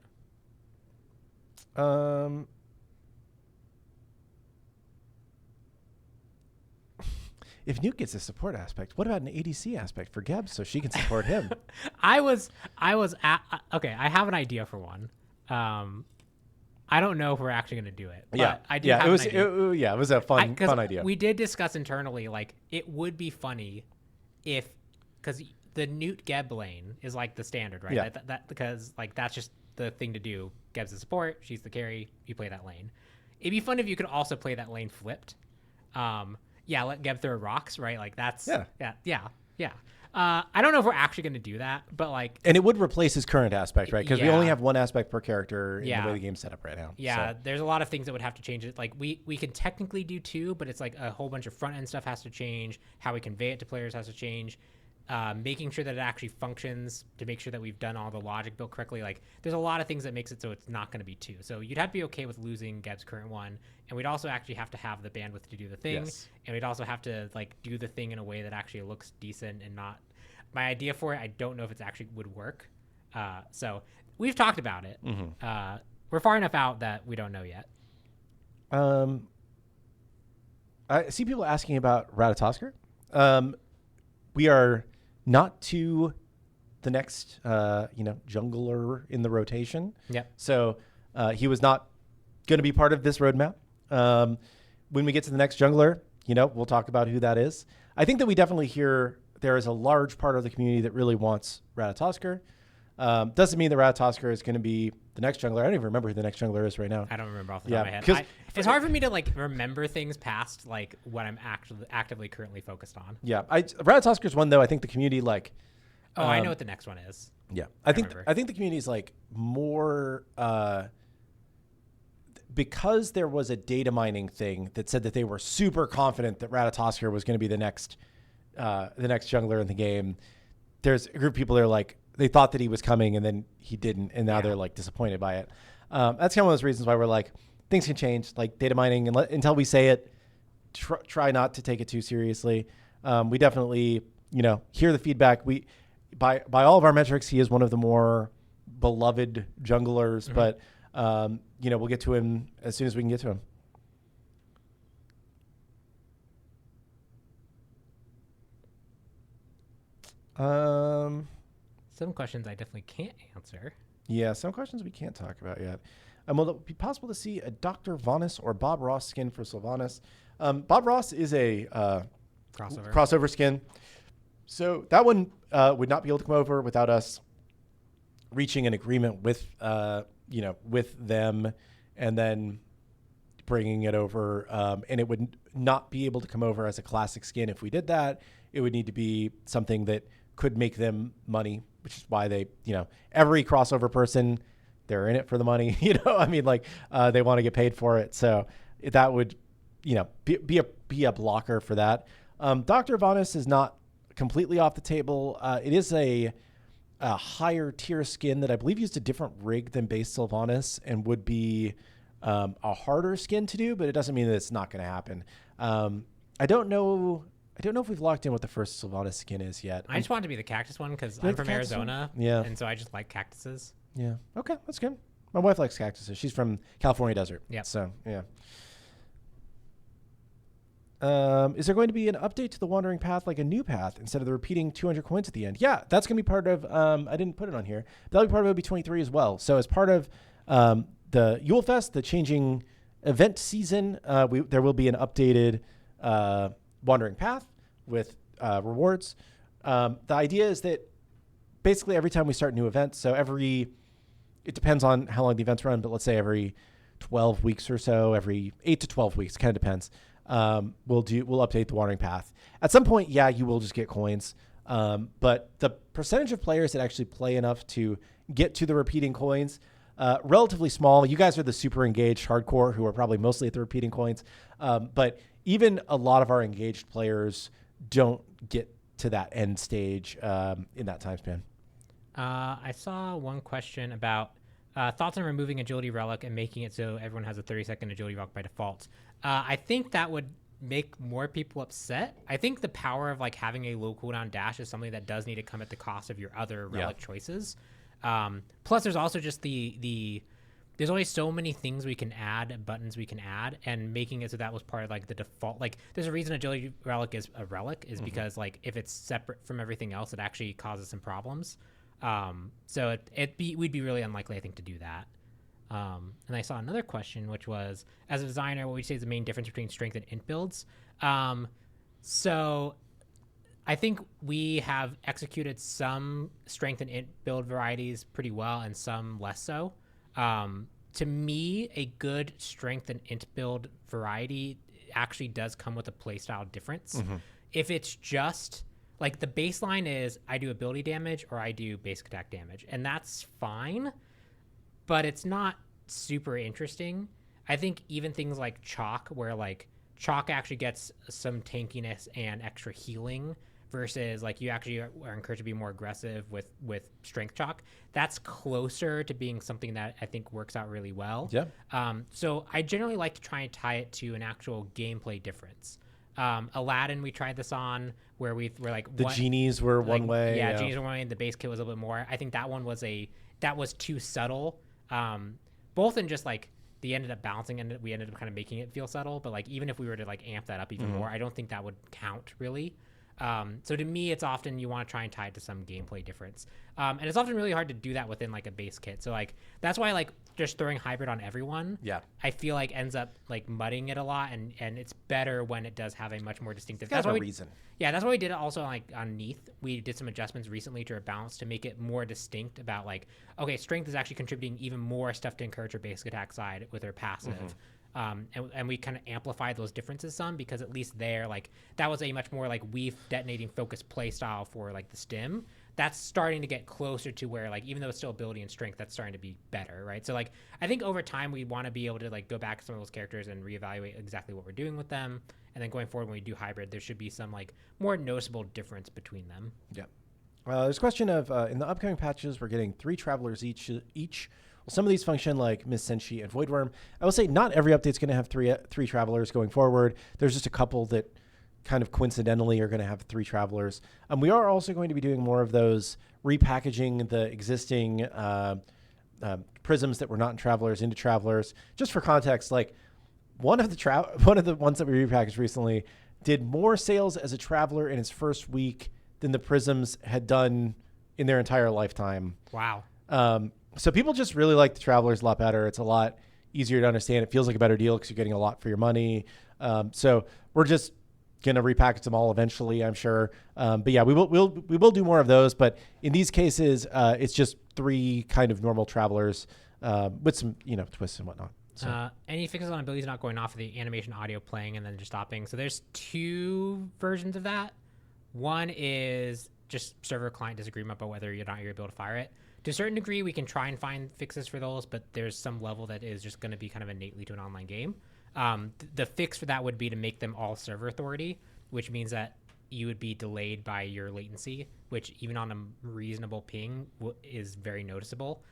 If Nuke gets a support aspect, what about an ADC aspect for Geb so she can support him? okay, I have an idea for one. I don't know if we're actually going to do it. But I do have an idea. It was a fun idea. We did discuss internally, like, it would be funny if, because the Newt Geb lane is like the standard, right? Yeah. Because like that's just the thing to do. Geb's the support, she's the carry, you play that lane. It'd be fun if you could also play that lane flipped. Let Geb throw rocks, right? Like that's yeah. I don't know if we're actually going to do that, but like, and it would replace his current aspect, right? Because we only have one aspect per character in the way the game's set up right now. Yeah, so there's a lot of things that would have to change it. Like we can technically do two, but it's like a whole bunch of front end stuff has to change. How we convey it to players has to change. Making sure that it actually functions to make sure that we've done all the logic built correctly. Like there's a lot of things that makes it so it's not going to be two. So you'd have to be okay with losing Geb's current one, and we'd also actually have to have the bandwidth to do the thing, and we'd also have to like do the thing in a way that actually looks decent and not. My idea for it, I don't know if it's actually would work. So we've talked about it. We're far enough out that we don't know yet. I see people asking about Ratatoskr. We are not too the next, jungler in the rotation. Yep. So he was not going to be part of this roadmap. When we get to the next jungler, we'll talk about who that is. I think that we definitely hear there is a large part of the community that really wants Ratatoskr. Doesn't mean that Ratatoskr is going to be the next jungler. I don't even remember who the next jungler is right now. I don't remember off the top of my head. It's hard for me to like remember things past like what I'm actively currently focused on. Yeah, Ratatoskr is one though. I think the community like. I know what the next one is. Yeah, I think the community is like more because there was a data mining thing that said that they were super confident that Ratatoskr was going to be the next jungler in the game. There's a group of people that are like, they thought that he was coming and then he didn't, and now they're like disappointed by it. That's kind of one of those reasons why we're like, things can change, like data mining, and until we say it, try not to take it too seriously. We definitely, hear the feedback. By all of our metrics, he is one of the more beloved junglers, but we'll get to him as soon as we can get to him. Some questions I definitely can't answer. Yeah, some questions we can't talk about yet. Will it be possible to see a Dr. Vonus or Bob Ross skin for Sylvanas? Bob Ross is a crossover skin. So that one would not be able to come over without us reaching an agreement with them and then bringing it over. And it would not be able to come over as a classic skin. If we did that, it would need to be something that could make them money, which is why they, every crossover person, they're in it for the money. They want to get paid for it. So that would, be a blocker for that. Dr. Vonus is not completely off the table. It is a higher tier skin that I believe used a different rig than base Sylvanas and would be a harder skin to do, but it doesn't mean that it's not going to happen. I don't know if we've locked in what the first Sylvanas skin is yet. I just wanted to be the cactus one because I'm from Arizona. Yeah. And so I just like cactuses. Yeah. Okay, that's good. My wife likes cactuses. She's from California desert. Yeah. So, yeah. Is there going to be an update to the Wandering Path, like a new path, instead of the repeating 200 coins at the end? Yeah, that's going to be part of, I didn't put it on here. That'll be part of OB23 as well. So as part of the Yule Fest, the changing event season, there will be an updated Wandering Path with rewards. The idea is that basically every time we start new events, so it depends on how long the events run, but let's say every 12 weeks or so, every 8 to 12 weeks, kind of depends. We'll update the Wandering Path. At some point, you will just get coins. But the percentage of players that actually play enough to get to the repeating coins, relatively small. You guys are the super engaged hardcore who are probably mostly at the repeating coins. But even a lot of our engaged players don't get to that end stage in that time span. I saw one question about thoughts on removing Agility Relic and making it so everyone has a 30-second Agility Relic by default. I think that would make more people upset. I think the power of like having a low cooldown dash is something that does need to come at the cost of your other relic choices. Plus, there's also just there's only so many things we can add, buttons we can add, and making it so that was part of like the default. Like, there's a reason Agility Relic is a relic is because like if it's separate from everything else, it actually causes some problems. So we'd be really unlikely, I think, to do that. And I saw another question, which was, as a designer, what would you say is the main difference between strength and int builds? So I think we have executed some strength and int build varieties pretty well and some less so. To me, a good strength and int build variety actually does come with a playstyle difference. If it's just like the baseline is I do ability damage or I do basic attack damage, and that's fine, but it's not super interesting. I think even things like Chalk, where like Chalk actually gets some tankiness and extra healing versus like you actually are encouraged to be more aggressive with Strength Chalk, that's closer to being something that I think works out really well. Yeah. So I generally like to try and tie it to an actual gameplay difference. Aladdin, we tried this on where we're like the genies were like, one way. Yeah, genies were one way. The base kit was a little bit more. I think that one was too subtle. Both in just like the ended up balancing and we ended up kind of making it feel subtle. But like even if we were to like amp that up even more, I don't think that would count really. So to me, it's often you want to try and tie it to some gameplay difference. And it's often really hard to do that within like a base kit. So like that's why like just throwing hybrid on everyone, I feel like ends up like mudding it a lot, and it's better when it does have a much more distinctive. That's a reason. Yeah, that's why we did it also like on Neath. We did some adjustments recently to our balance to make it more distinct about like, okay, strength is actually contributing even more stuff to encourage her basic attack side with her passive. And we kind of amplified those differences some, because at least there, like that was a much more like weave detonating focused play style for like the stim. That's starting to get closer to where like, even though it's still ability and strength, that's starting to be better, right? So like, I think over time we want to be able to like go back to some of those characters and reevaluate exactly what we're doing with them. And then going forward, when we do hybrid, there should be some like more noticeable difference between them. Yeah. There's a question of, in the upcoming patches, we're getting 3 travelers each. Well, some of these function like Miss Senshi and Voidworm. I will say not every update's going to have three travelers going forward. There's just a couple that kind of coincidentally are going to have 3 travelers. We are also going to be doing more of those, repackaging the existing prisms that were not in travelers into travelers. Just for context, like one of the ones that we repackaged recently did more sales as a traveler in its first week than the prisms had done in their entire lifetime. Wow. So people just really like the travelers a lot better. It's a lot easier to understand. It feels like a better deal because you're getting a lot for your money. So we're just going to repackage them all eventually, I'm sure. But yeah, we will do more of those. But in these cases, it's just 3 kind of normal travelers with some, twists and whatnot. So. Any fixes on abilities not going off of the animation audio playing and then just stopping. So there's 2 versions of that. One is just server client disagreement about whether or not you're able to fire it. To a certain degree, we can try and find fixes for those, but there's some level that is just going to be kind of innately to an online game. The fix for that would be to make them all server authority, which means that you would be delayed by your latency, which even on a reasonable ping is very noticeable.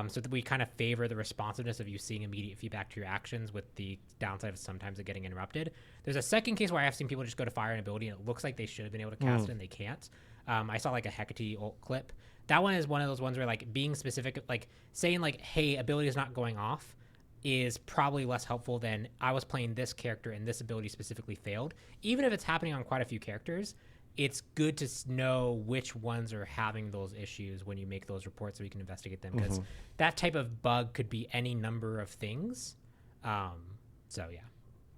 So that we kind of favor the responsiveness of you seeing immediate feedback to your actions, with the downside of sometimes it getting interrupted. There's a second case where I have seen people just go to fire an ability and it looks like they should have been able to cast it and they can't. I saw like a Hecate ult clip. That one is one of those ones where like being specific, like saying like, hey, ability is not going off, is probably less helpful than I was playing this character and this ability specifically failed. Even if it's happening on quite a few characters, it's good to know which ones are having those issues when you make those reports so we can investigate them, because that type of bug could be any number of things. So yeah.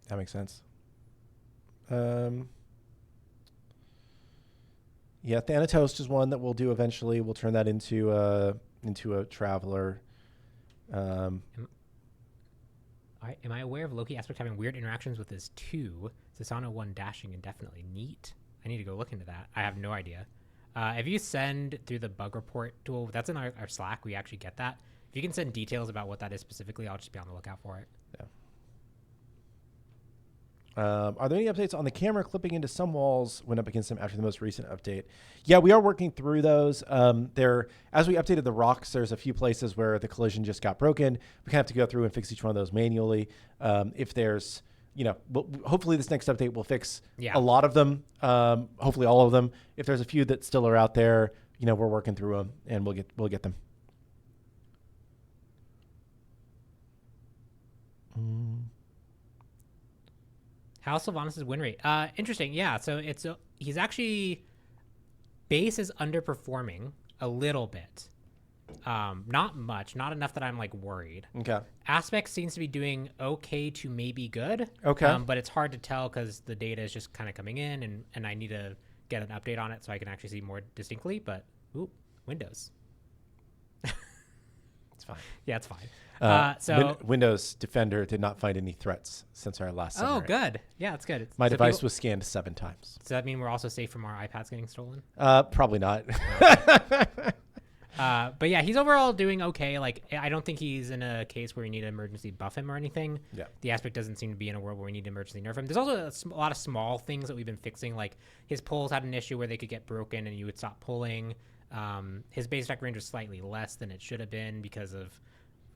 That makes sense. Yeah, Thanatos is one that we'll do eventually. We'll turn that into a traveler. Am I aware of Loki Aspect having weird interactions with his 2? Sasano 1 dashing indefinitely. Neat. I need to go look into that. I have no idea. If you send through the bug report tool, that's in our Slack, we actually get that. If you can send details about what that is specifically, I'll just be on the lookout for it. Yeah. Are there any updates on the camera clipping into some walls when up against them after the most recent update? Yeah, we are working through those. As we updated the rocks, there's a few places where the collision just got broken. We kind of have to go through and fix each one of those manually. If there's, hopefully this next update will fix a lot of them. Hopefully all of them. If there's a few that still are out there, we're working through them and we'll get them. How's Sylvanas' win rate? Interesting. Yeah. So he's actually, base is underperforming a little bit. Not much, not enough that I'm like worried. Okay. Aspect seems to be doing okay to maybe good. Okay. But it's hard to tell because the data is just kind of coming in, and I need to get an update on it so I can actually see more distinctly. But Windows. It's fine. Yeah, it's fine. Windows Defender did not find any threats since our last summary. Oh, good. Yeah, that's good. My device was scanned 7 times. Does that mean we're also safe from our iPads getting stolen? Probably not. But yeah, he's overall doing okay. Like, I don't think he's in a case where we need to emergency buff him or anything. Yeah. The Aspect doesn't seem to be in a world where we need to emergency nerf him. There's also a lot of small things that we've been fixing. Like, his pulls had an issue where they could get broken and you would stop pulling. His base attack range was slightly less than it should have been because of...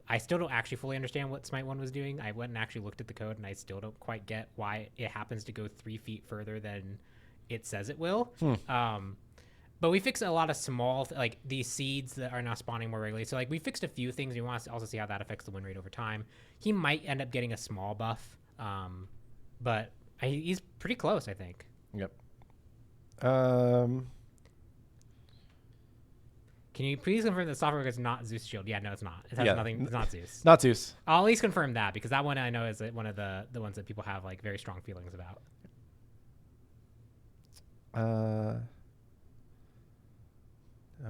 I still don't actually fully understand what Smite 1 was doing. I went and actually looked at the code, and I still don't quite get why it happens to go 3 feet further than it says it will. But we fixed a lot of small, like these seeds that are now spawning more regularly. So like we fixed a few things. We want to also see how that affects the win rate over time. He might end up getting a small buff, but he's pretty close, I think. Yep. Can you please confirm that software is not Zeus Shield? Yeah, no, it's not. It has nothing. It's not Zeus. Not Zeus. I'll at least confirm that, because that one I know is one of the ones that people have like very strong feelings about.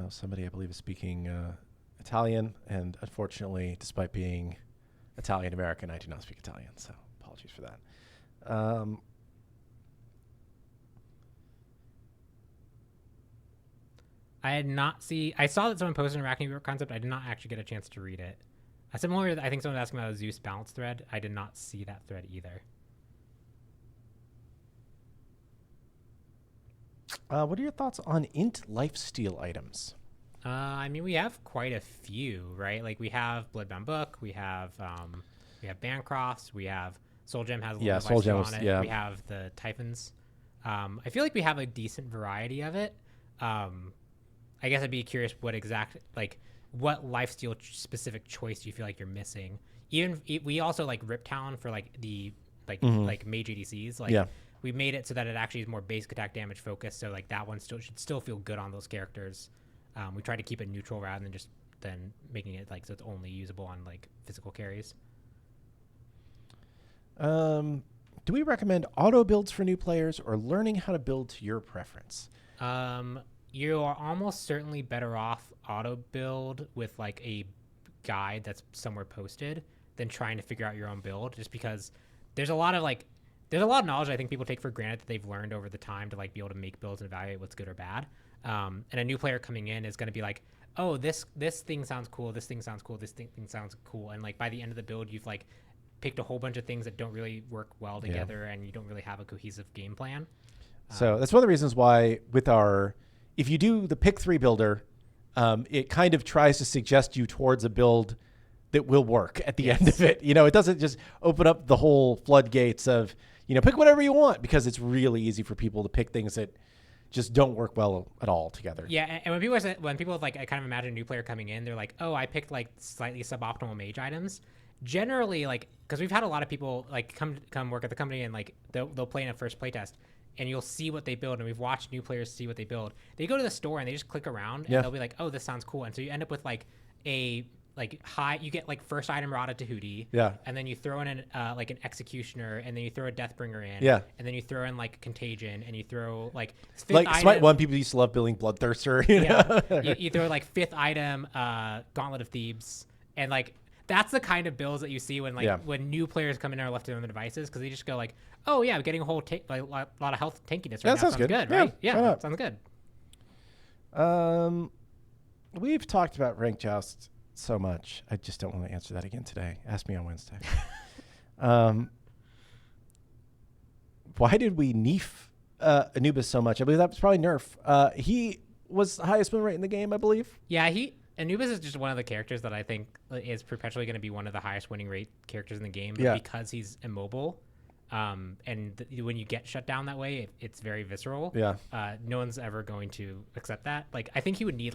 Somebody I believe is speaking Italian, and unfortunately, despite being Italian American, I do not speak Italian, so apologies for that. I saw that someone posted an Arachne concept. I did not actually get a chance to read it. Similar, I think someone was asking about a Zeus balance thread. I did not see that thread either. What are your thoughts on int lifesteal items? I mean, we have quite a few, right? Like we have Bloodbound Book, we have Bancrofts, we have Soul Gem has a little Soul Gem on it. We have the Typhons. I feel like we have a decent variety of it. I guess I'd be curious what lifesteal specific choice do you feel like you're missing? We also like Rip Talon for like the like mage ADCs. We made it so that it actually is more basic attack damage focused. So like that one should still feel good on those characters. We try to keep it neutral rather than just making it like so it's only usable on like physical carries. Do we recommend auto builds for new players or learning how to build to your preference? You are almost certainly better off auto build with like a guide that's somewhere posted than trying to figure out your own build, just because there's a lot of knowledge I think people take for granted that they've learned over the time to like be able to make builds and evaluate what's good or bad. And a new player coming in is going to be like, oh, this thing sounds cool, this thing sounds cool, this thing sounds cool, and like by the end of the build you've like picked a whole bunch of things that don't really work well together, and you don't really have a cohesive game plan. So that's one of the reasons why if you do the pick 3 builder, it kind of tries to suggest you towards a build that will work at the end of it. It doesn't just open up the whole floodgates of, pick whatever you want, because it's really easy for people to pick things that just don't work well at all together. Yeah, and when people like I kind of imagine a new player coming in, they're like, oh, I picked like slightly suboptimal mage items. Generally, like, because we've had a lot of people like come work at the company and like they'll play in a first playtest, and you'll see what they build, and we've watched new players see what they build. They go to the store and they just click around, and they'll be like, oh, this sounds cool, and so you end up with like you get like first item Rada Tahuti, and then you throw in like an Executioner, and then you throw a Deathbringer in, and then you throw in like Contagion, and you throw like like item, Smite 1, people used to love building Bloodthirster. You throw like 5th item Gauntlet of Thebes, and like that's the kind of builds that you see when when new players come in and are left to their own devices, because they just go like, oh yeah, I'm getting a whole lot of health tankiness right now. Sounds good, right? Yeah, sounds good. We've talked about Rank Joust so much. I just don't want to answer that again today. Ask me on Wednesday. Why did we nerf Anubis so much? I believe that was probably nerf. He was the highest win rate in the game, I believe. Yeah, Anubis is just one of the characters that I think is perpetually going to be one of the highest winning rate characters in the game, because he's immobile. And when you get shut down that way, it's very visceral. No one's ever going to accept that. Like, I think he would need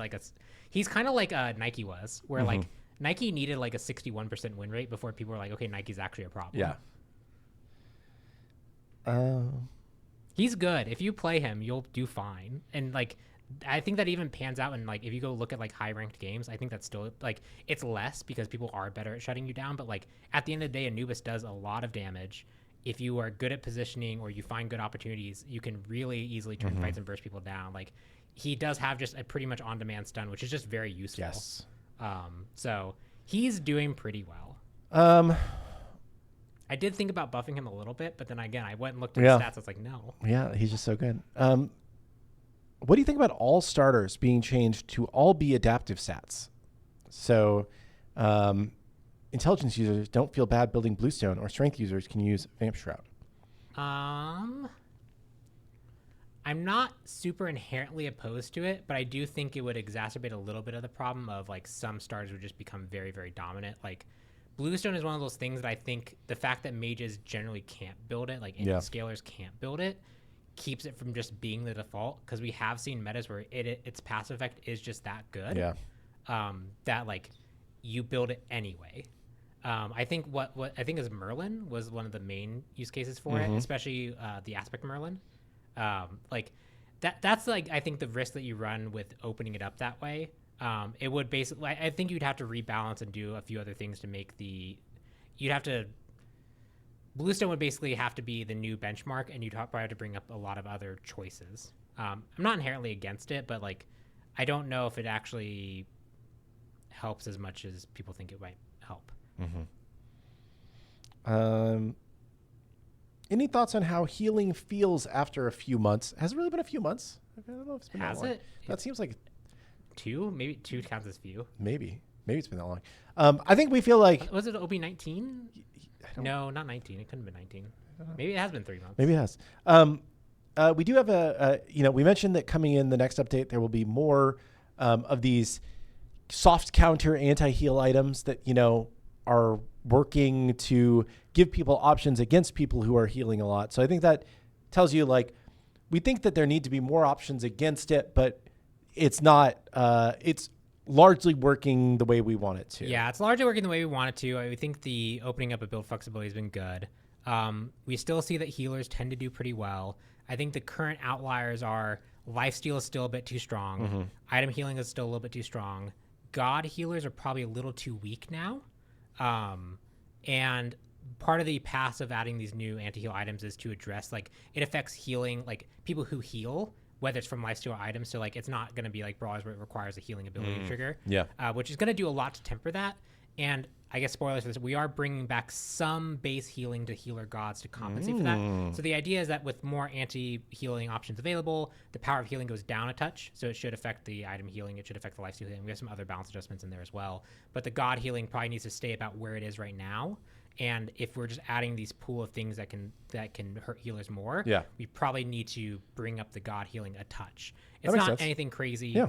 he's kind of like Nike was, where like Nike needed like a 61% win rate before people were like, okay, Nike's actually a problem. He's good. If you play him, you'll do fine. And like, I think that even pans out, and like if you go look at like high ranked games, I think that's still like it's less because people are better at shutting you down. But like at the end of the day, Anubis does a lot of damage. If you are good at positioning or you find good opportunities, you can really easily turn fights and burst people down. Like he does have just a pretty much on demand stun, which is just very useful. Yes. So he's doing pretty well. I did think about buffing him a little bit, but then again, I went and looked at his stats. I was like, no. Yeah, he's just so good. What do you think about all starters being changed to all be adaptive stats? So intelligence users don't feel bad building Bluestone, or strength users can use Vamp Shroud. I'm not super inherently opposed to it, but I do think it would exacerbate a little bit of the problem of like some starters would just become very, very dominant. Like Bluestone is one of those things that I think the fact that mages generally can't build it, like scalers can't build it, keeps it from just being the default, because we have seen metas where its passive effect is just that good. That like you build it anyway. I think what I think is Merlin was one of the main use cases for it, especially the Aspect Merlin. Like that's like, I think the risk that you run with opening it up that way. It would basically, I think you'd have to rebalance and do a few other things to make Bluestone would basically have to be the new benchmark, and you'd probably have to bring up a lot of other choices. I'm not inherently against it, but like, I don't know if it actually helps as much as people think it might help. Any thoughts on how healing feels after a few months? Has it really been a few months? I don't know if it's been that long. Has it? That seems like 2, maybe 2 counts as few. Maybe it's been that long. I think we feel like, was it OB19? No, not 19. It couldn't have been 19. Maybe it has been 3 months. Maybe it has. We do have we mentioned that coming in the next update, there will be more of these soft counter anti-heal items that, are working to give people options against people who are healing a lot. So I think that tells you, like, we think that there need to be more options against it, but it's not, it's largely working the way we want it to. Yeah, it's largely working the way we want it to. I think the opening up of build flexibility has been good. We still see that healers tend to do pretty well. I think the current outliers are lifesteal is still a bit too strong. Item healing is still a little bit too strong. God healers are probably a little too weak now. And part of the path of adding these new anti-heal items is to address, like, it affects healing, like people who heal, whether it's from lifesteal items. So like, it's not going to be like Brawlers where it requires a healing ability trigger, which is going to do a lot to temper that. And I guess spoilers for this, we are bringing back some base healing to healer gods to compensate for that. So the idea is that with more anti-healing options available, the power of healing goes down a touch. So it should affect the item healing. It should affect the lifesteal healing. We have some other balance adjustments in there as well. But the god healing probably needs to stay about where it is right now. And if we're just adding these pool of things that can hurt healers more, we probably need to bring up the god healing a touch. It's not anything crazy.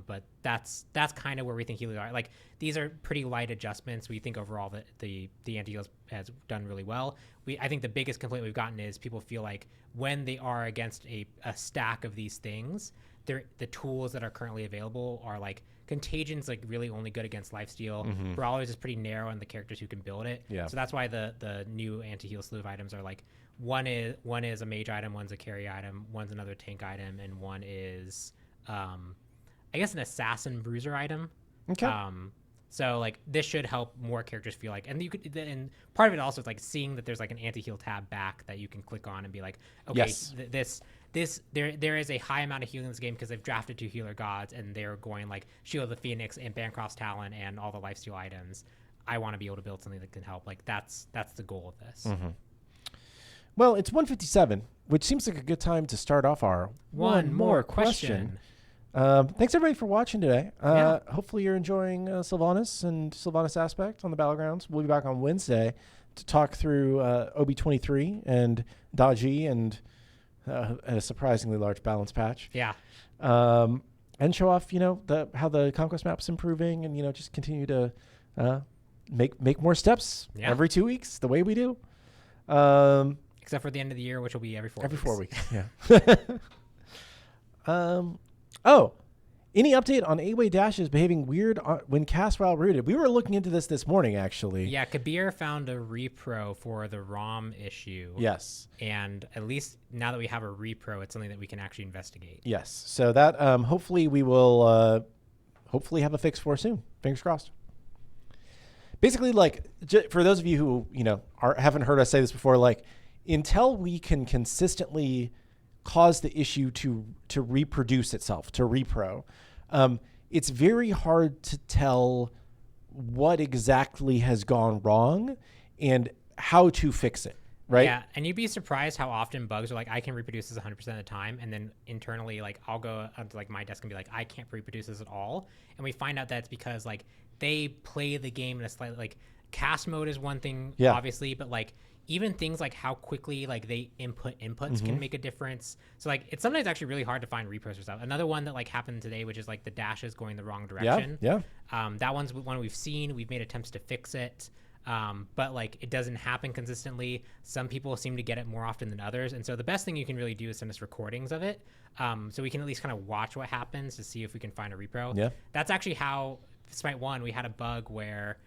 But that's kind of where we think healers are. Like, these are pretty light adjustments. We think overall that the anti-heals has done really well. I think the biggest complaint we've gotten is people feel like when they are against a stack of these things, the tools that are currently available are like Contagion's like really only good against lifesteal. Brawlers is pretty narrow on the characters who can build it. So that's why the new anti-heal slew of items are like, one is a mage item, one's a carry item, one's another tank item, and one is I guess an assassin bruiser item. Okay. So like, this should help more characters feel like, and and part of it also is like seeing that there's like an anti-heal tab back that you can click on and be like, okay, there is a high amount of healing in this game because they've drafted 2 healer gods and they're going like Shield of the Phoenix and Bancroft's Talon and all the lifesteal items. I want to be able to build something that can help. Like, that's the goal of this. Well, it's 1:57, which seems like a good time to start off our one more question. Thanks everybody for watching today. Hopefully you're enjoying Sylvanas and Sylvanas Aspect on the Battlegrounds. We'll be back on Wednesday to talk through OB23 and Daji and a surprisingly large balance patch. And show off, how the Conquest map's improving, and just continue to make more steps every 2 weeks, the way we do. Except for the end of the year, which will be every 4 weeks. Every 4 weeks, any update on 8-way dashes behaving weird when cast while rooted? We were looking into this morning, actually. Yeah, Kabir found a repro for the ROM issue. Yes. And at least now that we have a repro, it's something that we can actually investigate. Yes. So that hopefully we will hopefully have a fix for soon. Fingers crossed. Basically, like, for those of you who, haven't heard us say this before, like, until we can consistently cause the issue to reproduce itself, to repro, it's very hard to tell what exactly has gone wrong and how to fix it, right? Yeah, and you'd be surprised how often bugs are like, I can reproduce this 100% of the time, and then internally, like, I'll go onto like my desk and be like, I can't reproduce this at all, and we find out that it's because like they play the game in a slightly, like, cast mode is one thing, obviously, but like even things like how quickly like they inputs can make a difference. So like, it's sometimes actually really hard to find repros or stuff. Another one that like happened today, which is like the dashes going the wrong direction. That one's one we've seen. We've made attempts to fix it, but like, it doesn't happen consistently. Some people seem to get it more often than others, and so the best thing you can really do is send us recordings of it, so we can at least kind of watch what happens to see if we can find a repro. That's actually how SMITE 1, we had a bug where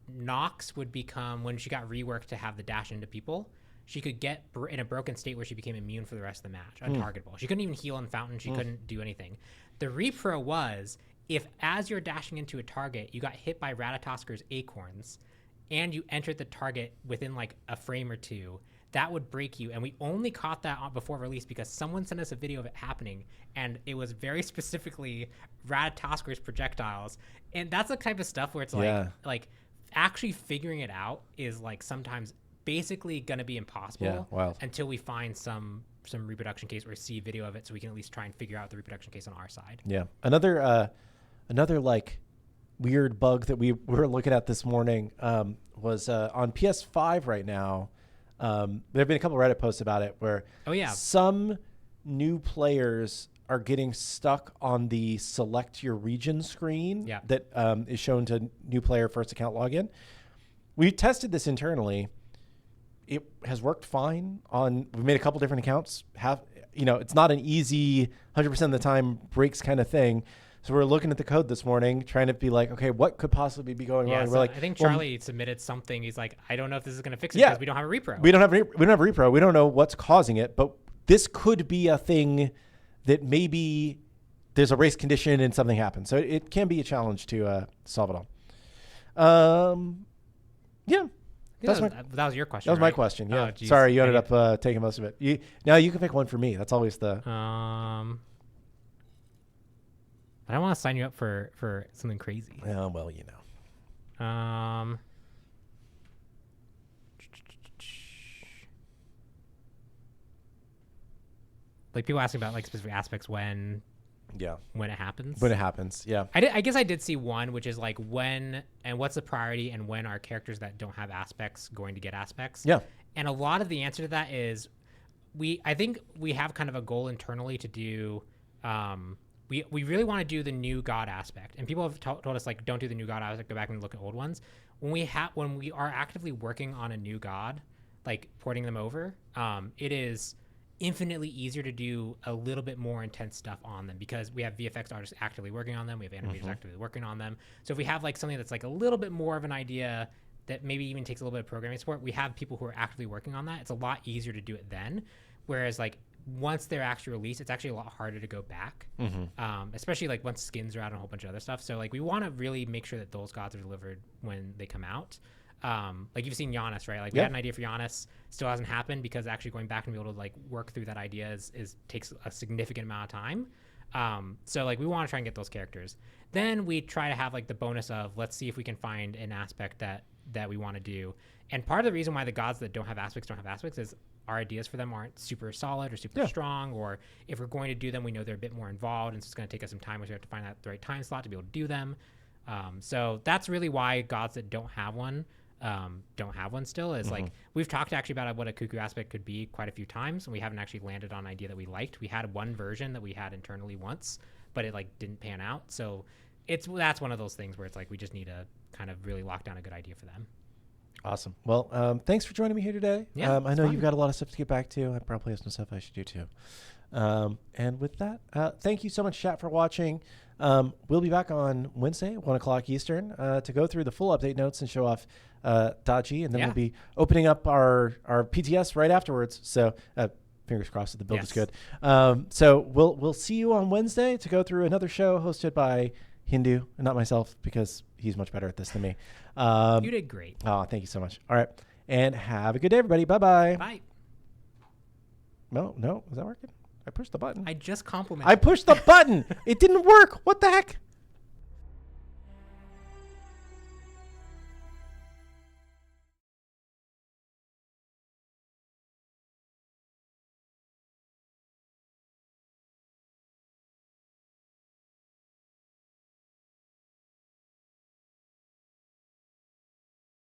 Nox would become, when she got reworked to have the dash into people, she could get in a broken state where she became immune for the rest of the match, untargetable. She couldn't even heal in Fountain. She couldn't do anything. The repro was, if as you're dashing into a target, you got hit by Ratatasker's acorns, and you entered the target within like a frame or two, that would break you. And we only caught that before release because someone sent us a video of it happening, and it was very specifically Ratatasker's projectiles. And that's the type of stuff where it's like actually figuring it out is like sometimes basically going to be impossible until we find some reproduction case or see video of it, so we can at least try and figure out the reproduction case on our side. Yeah. Another like weird bug that we were looking at this morning was on PS5 right now. There have been a couple Reddit posts about it where some new players are getting stuck on the select your region screen that is shown to new player first account login. We tested this internally. It has worked fine we made a couple different accounts. It's not an easy 100% of the time breaks kind of thing. So we're looking at the code this morning, trying to be like, okay, what could possibly be going wrong? So we're like, I think Charlie submitted something. He's like, I don't know if this is going to fix it because we don't have a repro. We don't have a repro. We don't know what's causing it, but this could be a thing that maybe there's a race condition and something happens. So it can be a challenge to solve it all. That was your question. That was my question. Yeah. Oh, sorry, you ended up taking most of it. Now you can pick one for me. That's always the. I don't want to sign you up for something crazy. Well, like people asking about like specific aspects when it happens. When it happens, yeah. I guess I did see one, which is like when and what's the priority and when are characters that don't have aspects going to get aspects. Yeah. And a lot of the answer to that is I think we have kind of a goal internally to do. We really want to do the new God aspect, and people have told us like, don't do the new God aspect, go back and look at old ones. When we are actively working on a new God, like porting them over, it is infinitely easier to do a little bit more intense stuff on them because we have VFX artists actively working on them. We have animators actively working on them. So if we have like something that's like a little bit more of an idea that maybe even takes a little bit of programming support, we have people who are actively working on that. It's a lot easier to do it then. Whereas like once they're actually released, it's actually a lot harder to go back, especially like once skins are out and a whole bunch of other stuff. So like we want to really make sure that those gods are delivered when they come out. Like you've seen Giannis, right? Like we had an idea for Giannis, still hasn't happened because actually going back and be able to like work through that idea is takes a significant amount of time. So like we want to try and get those characters. Then we try to have like the bonus of let's see if we can find an aspect that we want to do. And part of the reason why the gods that don't have aspects is our ideas for them aren't super solid or super strong, or if we're going to do them, we know they're a bit more involved, and so it's going to take us some time. We have to find out the right time slot to be able to do them. So that's really why gods that don't have one still is like we've talked actually about what a cuckoo aspect could be quite a few times, and we haven't actually landed on an idea that we liked. We had one version that we had internally once, but it like didn't pan out. So that's one of those things where it's like we just need to kind of really lock down a good idea for them. Awesome. Well, thanks for joining me here today. Yeah, I know you've got a lot of stuff to get back to. I probably have some stuff I should do too. And with that, thank you so much, chat, for watching. We'll be back on Wednesday, 1 o'clock Eastern, to go through the full update notes and show off Dachi, and then we'll be opening up our PTS right afterwards. So fingers crossed that the build is good. So we'll see you on Wednesday to go through another show hosted by Hindu, and not myself because he's much better at this than me. You did great. Oh, thank you so much. All right. And have a good day, everybody. Bye-bye. Bye. No, is that working? I pushed the button. I just complimented. I pushed the button. It didn't work. What the heck?